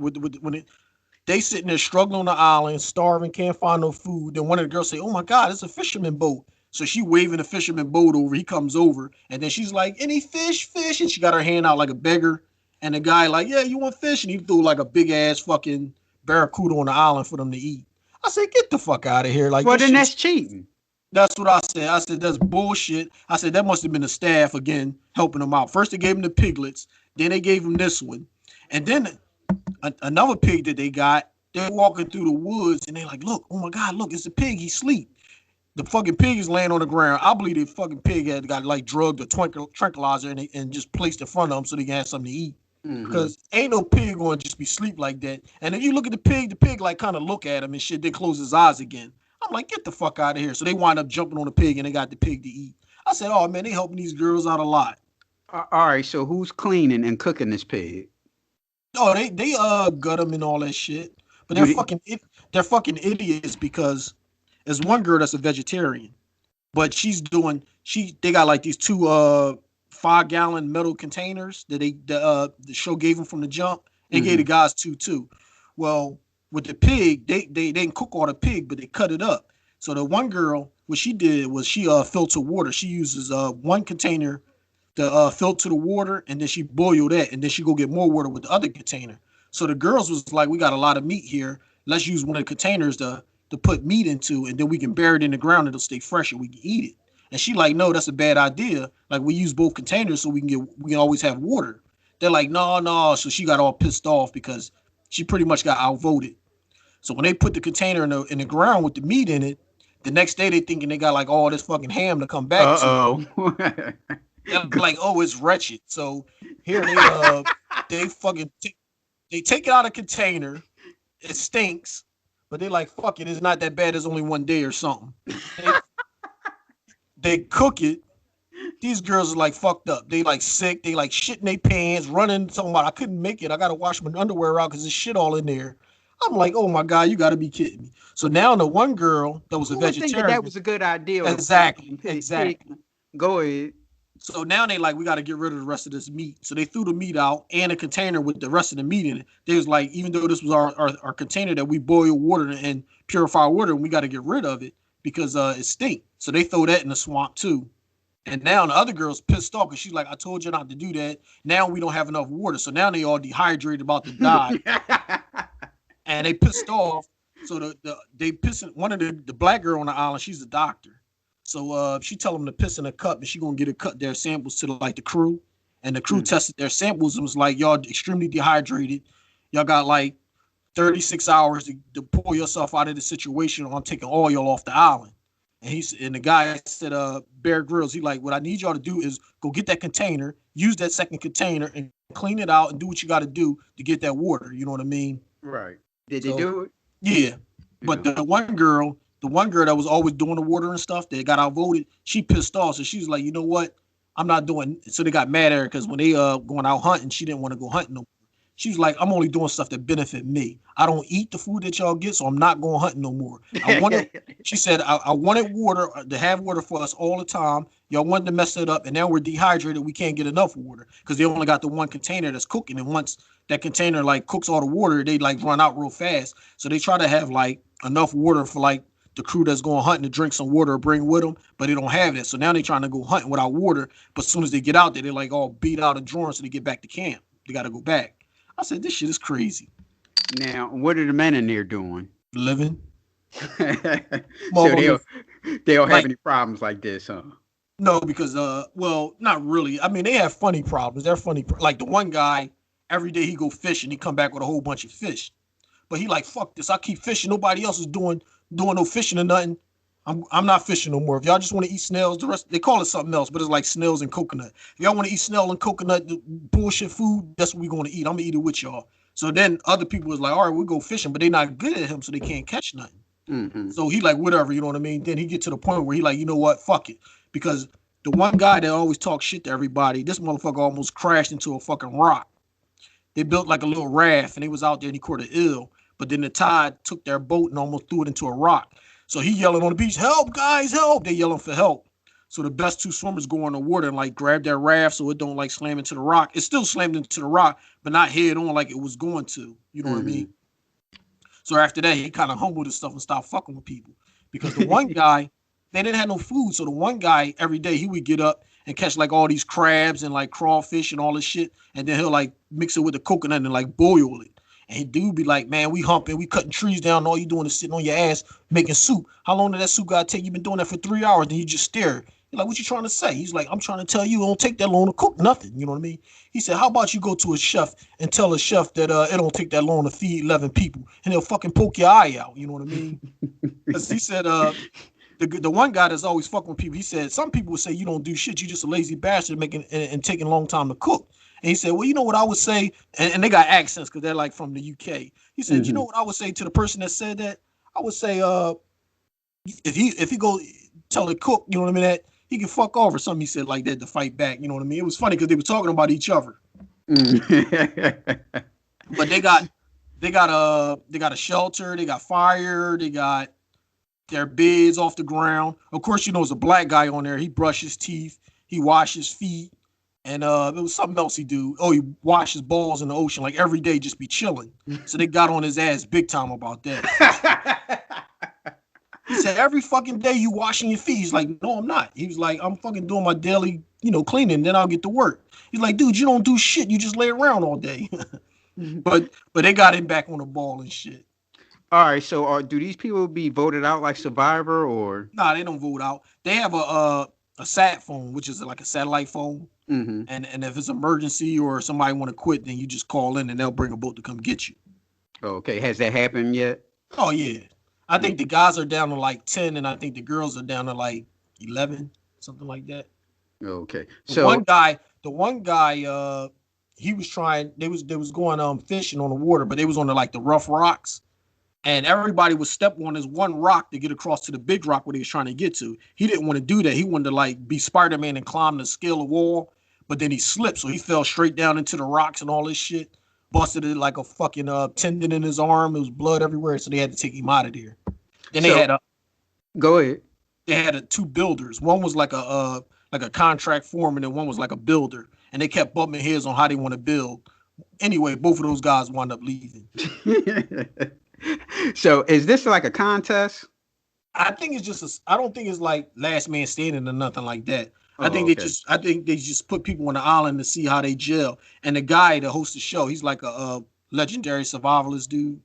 They sitting there struggling on the island, starving, can't find no food. Then one of the girls say, "Oh my God, it's a fisherman boat." So she waving the fisherman boat over. He comes over, and then she's like, "Any fish, fish?" And she got her hand out like a beggar. And the guy like, "Yeah, you want fish?" And he threw like a big ass fucking barracuda on the island for them to eat. I said, "Get the fuck out of here!" Like, well, then that's cheating. That's what I said. I said, that's bullshit. I said, that must have been the staff again helping them out. First, they gave them the piglets. Then they gave them this one. And then another pig that they got, they're walking through the woods and they're like, look, oh my God, look, it's a pig. He's asleep. The fucking pig is laying on the ground. I believe the fucking pig had got like drugged or tranquilizer and just placed in front of them so they can have something to eat. Because ain't no pig going to just be asleep like that. And if you look at the pig like kind of look at him and shit, then close his eyes again. I'm like, get the fuck out of here. So they wind up jumping on the pig and they got the pig to eat. I said, oh man, they helping these girls out a lot. All right, so who's cleaning and cooking this pig? Oh, they gut them and all that shit. But they're fucking idiots because there's one girl that's a vegetarian, but they got like these two 5-gallon metal containers that the show gave them from the jump. They gave the guys two too. Well, with the pig, they didn't cook all the pig, but they cut it up. So the one girl, what she did was she filtered water. She uses one container to filter the water, and then she boiled that, and then she go get more water with the other container. So the girls was like, we got a lot of meat here. Let's use one of the containers to put meat into, and then we can bury it in the ground. It'll stay fresh, and we can eat it. And she like, no, that's a bad idea. Like, we use both containers so we can always have water. They're like, no. So she got all pissed off because she pretty much got outvoted. So when they put the container in the ground with the meat in it, the next day they thinking they got like all this fucking ham to come back to. They're like, oh, it's wretched. So here they fucking they take it out of container. It stinks, but they like, fuck it, it's not that bad. It's only one day or something. They cook it. These girls are like fucked up. They like sick. They like shit in their pants, running. Talking about, I couldn't make it. I gotta wash my underwear out because there's shit all in there. I'm like, oh my God, you gotta be kidding me. So now the one girl that was a vegetarian, that was a good idea. Exactly. Go ahead. So now they like, we got to get rid of the rest of this meat. So they threw the meat out and a container with the rest of the meat in it. They was like, even though this was our container that we boil water and purify water, and we got to get rid of it because it stink. So they throw that in the swamp too. And now the other girl's pissed off because she's like, I told you not to do that. Now we don't have enough water. So now they all dehydrated, about to die. And they pissed off. So they pissing one of the black girl on the island. She's a doctor. So she tell them to piss in a cup, and she gonna get their samples to the crew, and the crew tested their samples and was like, y'all extremely dehydrated. Y'all got like 36 hours to pull yourself out of the situation, or I'm taking all y'all off the island. And the guy said, Bear Grylls, he like, what I need y'all to do is go get that container, use that second container, and clean it out and do what you got to do to get that water. You know what I mean? Right. Did they do it? Yeah. But the one girl that was always doing the water and stuff that got outvoted, she pissed off. So she was like, you know what? I'm not doing. So they got mad at her because when they going out hunting, she didn't want to go hunting no more. She was like, I'm only doing stuff that benefit me. I don't eat the food that y'all get, so I'm not going hunting no more. She said, I wanted water, to have water for us all the time. Y'all wanted to mess it up, and now we're dehydrated. We can't get enough water because they only got the one container that's cooking. And once that container like cooks all the water, they like run out real fast. So they try to have like enough water for like the crew that's going hunting to drink some water or bring with them, but they don't have that. So now they're trying to go hunting without water. But as soon as they get out there, they're like all beat out and drawn, so they get back to camp. They got to go back. I said, this shit is crazy. Now, what are the men in there doing? Living. So they don't have any problems like this, huh? No, because well, not really. I mean, they have funny problems. They're funny. Like the one guy, every day he go fishing, he come back with a whole bunch of fish. But he like, fuck this. I keep fishing. Nobody else is doing no fishing or nothing. I'm not fishing no more. If y'all just want to eat snails, the rest they call it something else, but it's like snails and coconut. If y'all want to eat snail and coconut bullshit food, that's what we're going to eat. I'm gonna eat it with y'all. So then other people was like, all right, we'll go fishing, but they're not good at him, so they can't catch nothing. Mm-hmm. So he like, whatever, you know what I mean? Then he get to the point where he like, you know what, fuck it. Because the one guy that always talks shit to everybody, this motherfucker almost crashed into a fucking rock. They built like a little raft and they was out there and he caught an ill, but then the tide took their boat and almost threw it into a rock. So he yelling on the beach, help guys, help. They yelling for help. So the best two swimmers go in the water and like grab that raft so it don't like slam into the rock. It still slammed into the rock, but not head on like it was going to. You know what I mean? So after that, he kind of humbled himself and stopped fucking with people. Because the one guy, they didn't have no food. So the one guy, every day, he would get up and catch like all these crabs and like crawfish and all this shit. And then he'll like mix it with the coconut and like boil it. And dude be like, man, we humping, we cutting trees down. And all you doing is sitting on your ass making soup. How long did that soup gotta take? You've been doing that for 3 hours. Then you just stare. You're like, what you trying to say? He's like, I'm trying to tell you, it don't take that long to cook nothing. You know what I mean? He said, how about you go to a chef and tell a chef that it don't take that long to feed 11 people, and they'll fucking poke your eye out. You know what I mean? Because he said, the one guy that's always fucking with people, he said, some people would say you don't do shit. You just a lazy bastard making and taking a long time to cook. And he said, well, you know what I would say? And they got accents because they're like from the UK. He said, you know what I would say to the person that said that? I would say, if he go tell the cook, you know what I mean, that he can fuck off or something. He said like that to fight back. You know what I mean? It was funny because they were talking about each other. But they got a shelter, they got fire, they got their beds off the ground. Of course, you know, there's a black guy on there. He brushed his teeth, he washed his feet, and it was something else he do. Oh, he washed his balls in the ocean like every day, just be chilling. So they got on his ass big time about that. He said, every fucking day you washing your feet. He's like, no, I'm not. He was like, I'm fucking doing my daily, cleaning, then I'll get to work. He's like, dude, you don't do shit. You just lay around all day. But they got him back on the ball and shit. All right, so do these people be voted out like Survivor or? Nah, they don't vote out. They have a sat phone, which is like a satellite phone. Mm-hmm. And if it's emergency or somebody want to quit, then you just call in and they'll bring a boat to come get you. Okay, has that happened yet? Oh yeah, I think the guys are down to like 10, and I think the girls are down to like 11, something like that. Okay, the one guy, he was trying. They was going fishing on the water, but they was on the rough rocks, and everybody was stepping on this one rock to get across to the big rock where they was trying to get to. He didn't want to do that. He wanted to be Spider-Man and climb the scale of wall, but then he slipped, so he fell straight down into the rocks and all this shit. Busted it like a fucking tendon in his arm. It was blood everywhere, so they had to take him out of there. Then they had go ahead. They had two builders. One was like a contract foreman, and one was like a builder. And they kept bumping heads on how they want to build. Anyway, both of those guys wound up leaving. So is this like a contest? I think it's just I don't think it's like last man standing or nothing like that. I think they just put people on the island to see how they gel. And the guy that hosts the show, he's like a legendary survivalist dude.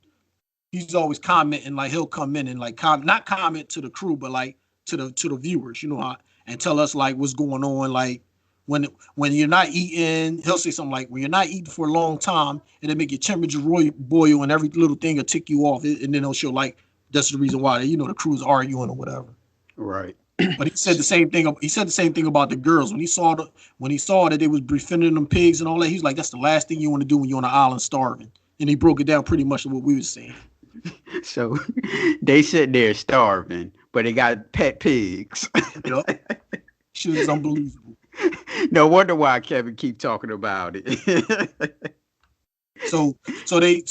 He's always commenting, like he'll come in and not comment to the crew, but like to the viewers, and tell us like what's going on. Like when you're not eating, he'll say something like, when you're not eating for a long time, it'll make your temperature boil and every little thing will tick you off. And then he'll show like that's the reason why the crew's arguing or whatever. Right. But he said the same thing. He said the same thing about the girls when he saw that they was befriending them pigs and all that. He's like, that's the last thing you want to do when you're on an island starving. And he broke it down pretty much to what we were saying. So they sit there starving, but they got pet pigs. Yep. Shit is unbelievable. No wonder why Kevin keep talking about it. So they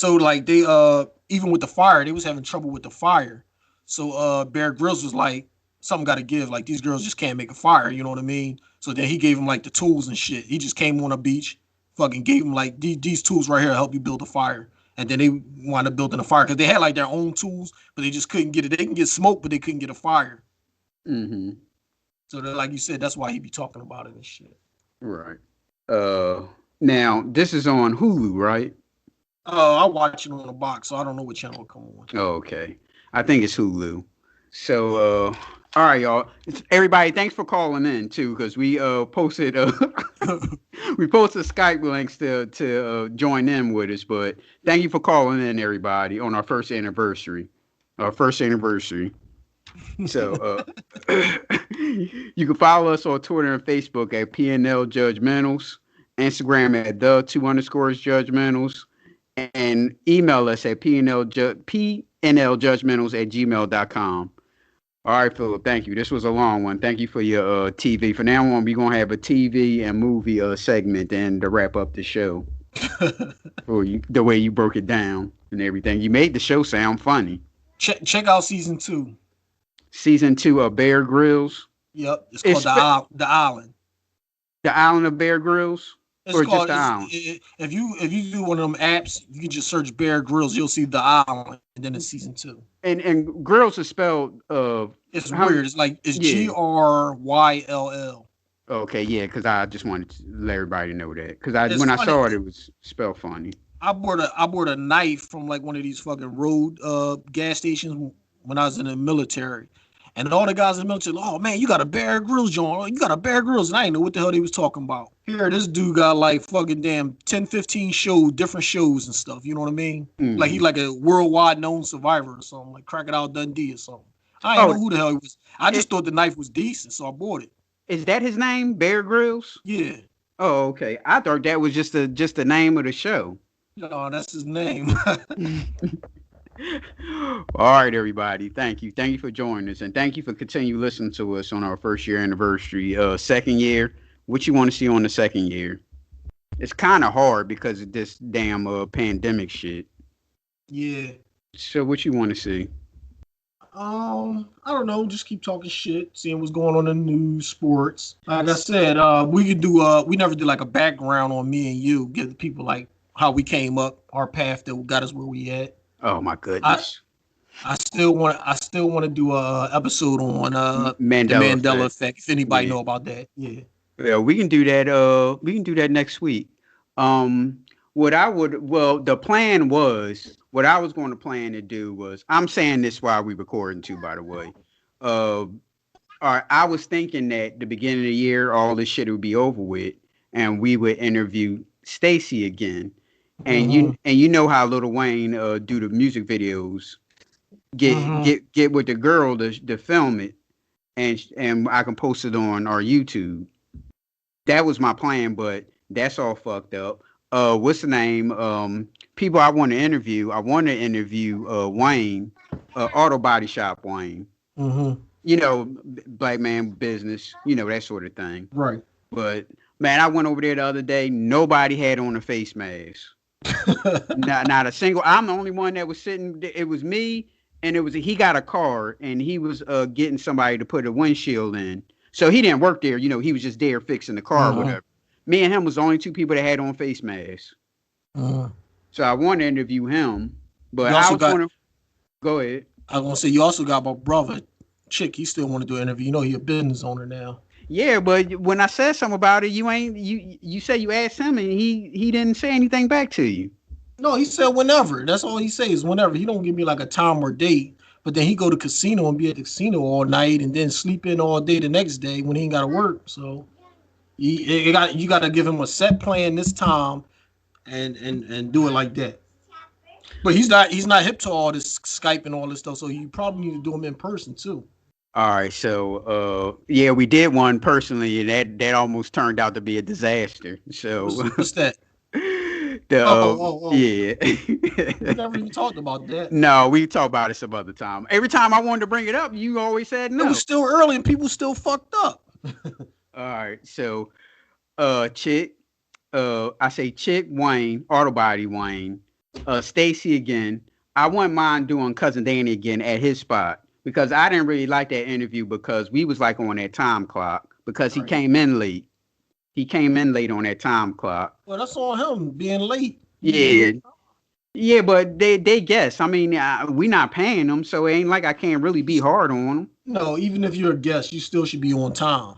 even with the fire, they was having trouble with the fire. So Bear Grylls was like, something got to give. Like these girls just can't make a fire. You know what I mean? So then he gave him like the tools and shit. He just came on a beach, fucking gave him like these tools right here to help you build a fire. And then they wound up building a fire because they had like their own tools, but they just couldn't get it. They can get smoke, but they couldn't get a fire. Mm-hmm. So like you said, that's why he be talking about it and shit. Right. Now this is on Hulu, right? I watch it on the box, so I don't know what channel it come on. Oh, okay. I think it's Hulu. So, all right, y'all. Everybody, thanks for calling in too, because we posted we posted Skype links to join in with us. But thank you for calling in, everybody, on our first anniversary. So you can follow us on Twitter and Facebook at PNL Judgementals, Instagram at _Judgementals, and email us at pnljudgementals@gmail.com. All right, Philip, thank you. This was a long one. Thank you for your TV. From now on, we're going to have a TV and movie segment and to wrap up the show. For you, the way you broke it down and everything. You made the show sound funny. Check out season 2. Season 2 of Bear Grylls. Yep, it's called The Island. The Island of Bear Grylls? Or just The Island? If you do one of them apps, you can just search Bear Grylls, you'll see The Island, and then it's season 2. And Grylls is spelled it's weird. It's like it's Gryll. Okay, yeah, because I just wanted to let everybody know that. Because when I saw it, it was spelled funny. I bought a knife from like one of these fucking road gas stations when I was in the military. And all the guys in the military, oh man, you got a Bear Grylls joint. You got a Bear Grylls. And I didn't know what the hell they was talking about. Here, this dude got like fucking damn 10, 15 shows, different shows and stuff. You know what I mean? Mm-hmm. Like he like a worldwide known survivor or something, like Crocodile Dundee or something. I didn't know who the hell he was. I just thought the knife was decent, so I bought it. Is that his name, Bear Grylls? Yeah. Oh, okay. I thought that was just the name of the show. No, that's his name. All right, everybody. Thank you for joining us, and thank you for continuing listening to us on our first year anniversary. Second year, what you want to see on the second year? It's kind of hard because of this damn pandemic shit. Yeah. So what you want to see? I don't know. Just keep talking shit, seeing what's going on in the news, sports. Like I said, we could do. We never did like a background on me and you, give people like how we came up, our path that got us where we at. Oh my goodness! I still want to do a episode on the Mandela effect. If anybody know about that, yeah, we can do that. We can do that next week. The plan was what I was going to plan to do was I'm saying this while we recording too, by the way. I was thinking that the beginning of the year, all this shit would be over with, and we would interview Stacey again. And you know how Lil Wayne do the music videos, get with the girl to film it, and I can post it on our YouTube. That was my plan, but that's all fucked up. What's the name? People I want to interview. I want to interview Wayne, Auto Body Shop Wayne. Mm-hmm. You know, black man business. You know, that sort of thing. Right. But man, I went over there the other day. Nobody had on a face mask. not a single. I'm the only one that was sitting. It was me, and he got a car, and he was getting somebody to put a windshield in. So he didn't work there. You know, he was just there fixing the car or whatever. Me and him was the only two people that had on face masks. So I want to interview him, but I was going to go ahead. I was going to say you also got my brother, Chick. He still want to do an interview. You know, he a business owner now. Yeah, but when I said something about it, you said you asked him and he didn't say anything back to you. No, he said whenever. That's all he says, whenever. He don't give me like a time or date, but then he go to casino and be at the casino all night and then sleep in all day the next day when he ain't got to work. So you got to give him a set plan this time and do it like that. But he's not hip to all this Skype and all this stuff, so you probably need to do him in person too. All right, so yeah, we did one personally, and that almost turned out to be a disaster. So what's that? Yeah. We never even talked about that. No, we talked about it some other time. Every time I wanted to bring it up, you always said no. It was still early, and people still fucked up. All right, so Chick, I say Chick Wayne, Auto Body Wayne, Stacy again. I wouldn't mind doing Cousin Danny again at his spot because I didn't really like that interview because we was like on that time clock because he came in late. He came in late on that time clock. Well, that's on him being late. Yeah. Yeah, but they guess. I mean, we not paying them, so it ain't like I can't really be hard on them. No, even if you're a guest, you still should be on time.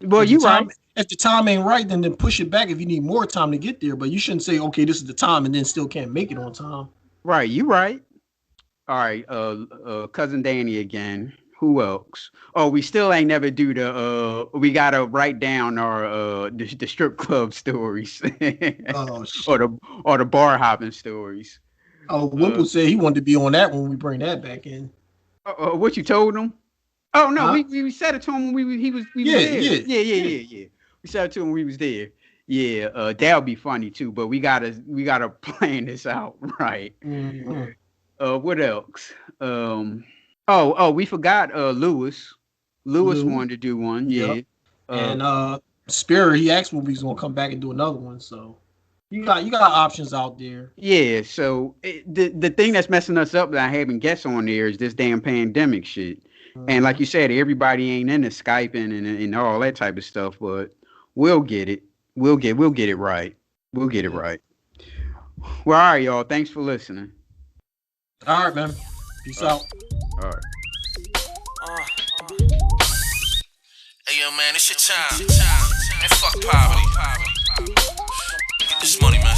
Well, you right. If the time ain't right, then push it back if you need more time to get there. But you shouldn't say, okay, this is the time, and then still can't make it on time. Right, you right. All right, Cousin Danny again. Who else? Oh, we still ain't never do the we gotta write down our the strip club stories. or the bar hopping stories. Oh, Wimple said he wanted to be on that when we bring that back in. What you told him? Oh no, we said it to him when we was there. Yeah. We said it to him when we was there. Yeah, that'll be funny too, but we gotta plan this out right. Mm-hmm. What else? We forgot Lewis. Lewis wanted to do one, yeah. Yep. And Spirit, he asked when we was gonna come back and do another one. So you got options out there. Yeah. So the thing that's messing us up that I haven't guessed on there is this damn pandemic shit. Mm-hmm. And like you said, everybody ain't into Skyping and all that type of stuff, but we'll get it. We'll get it right. We'll get it right. Well, all right, y'all. Thanks for listening. All right, man. Peace out. All right. Hey, yo, man, it's your time. Man, fuck poverty. Get this money, man.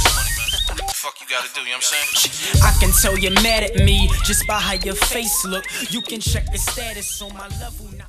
What the fuck you gotta do, you know what I'm saying? I can tell you're mad at me just by how your face look. You can check the status on my level now.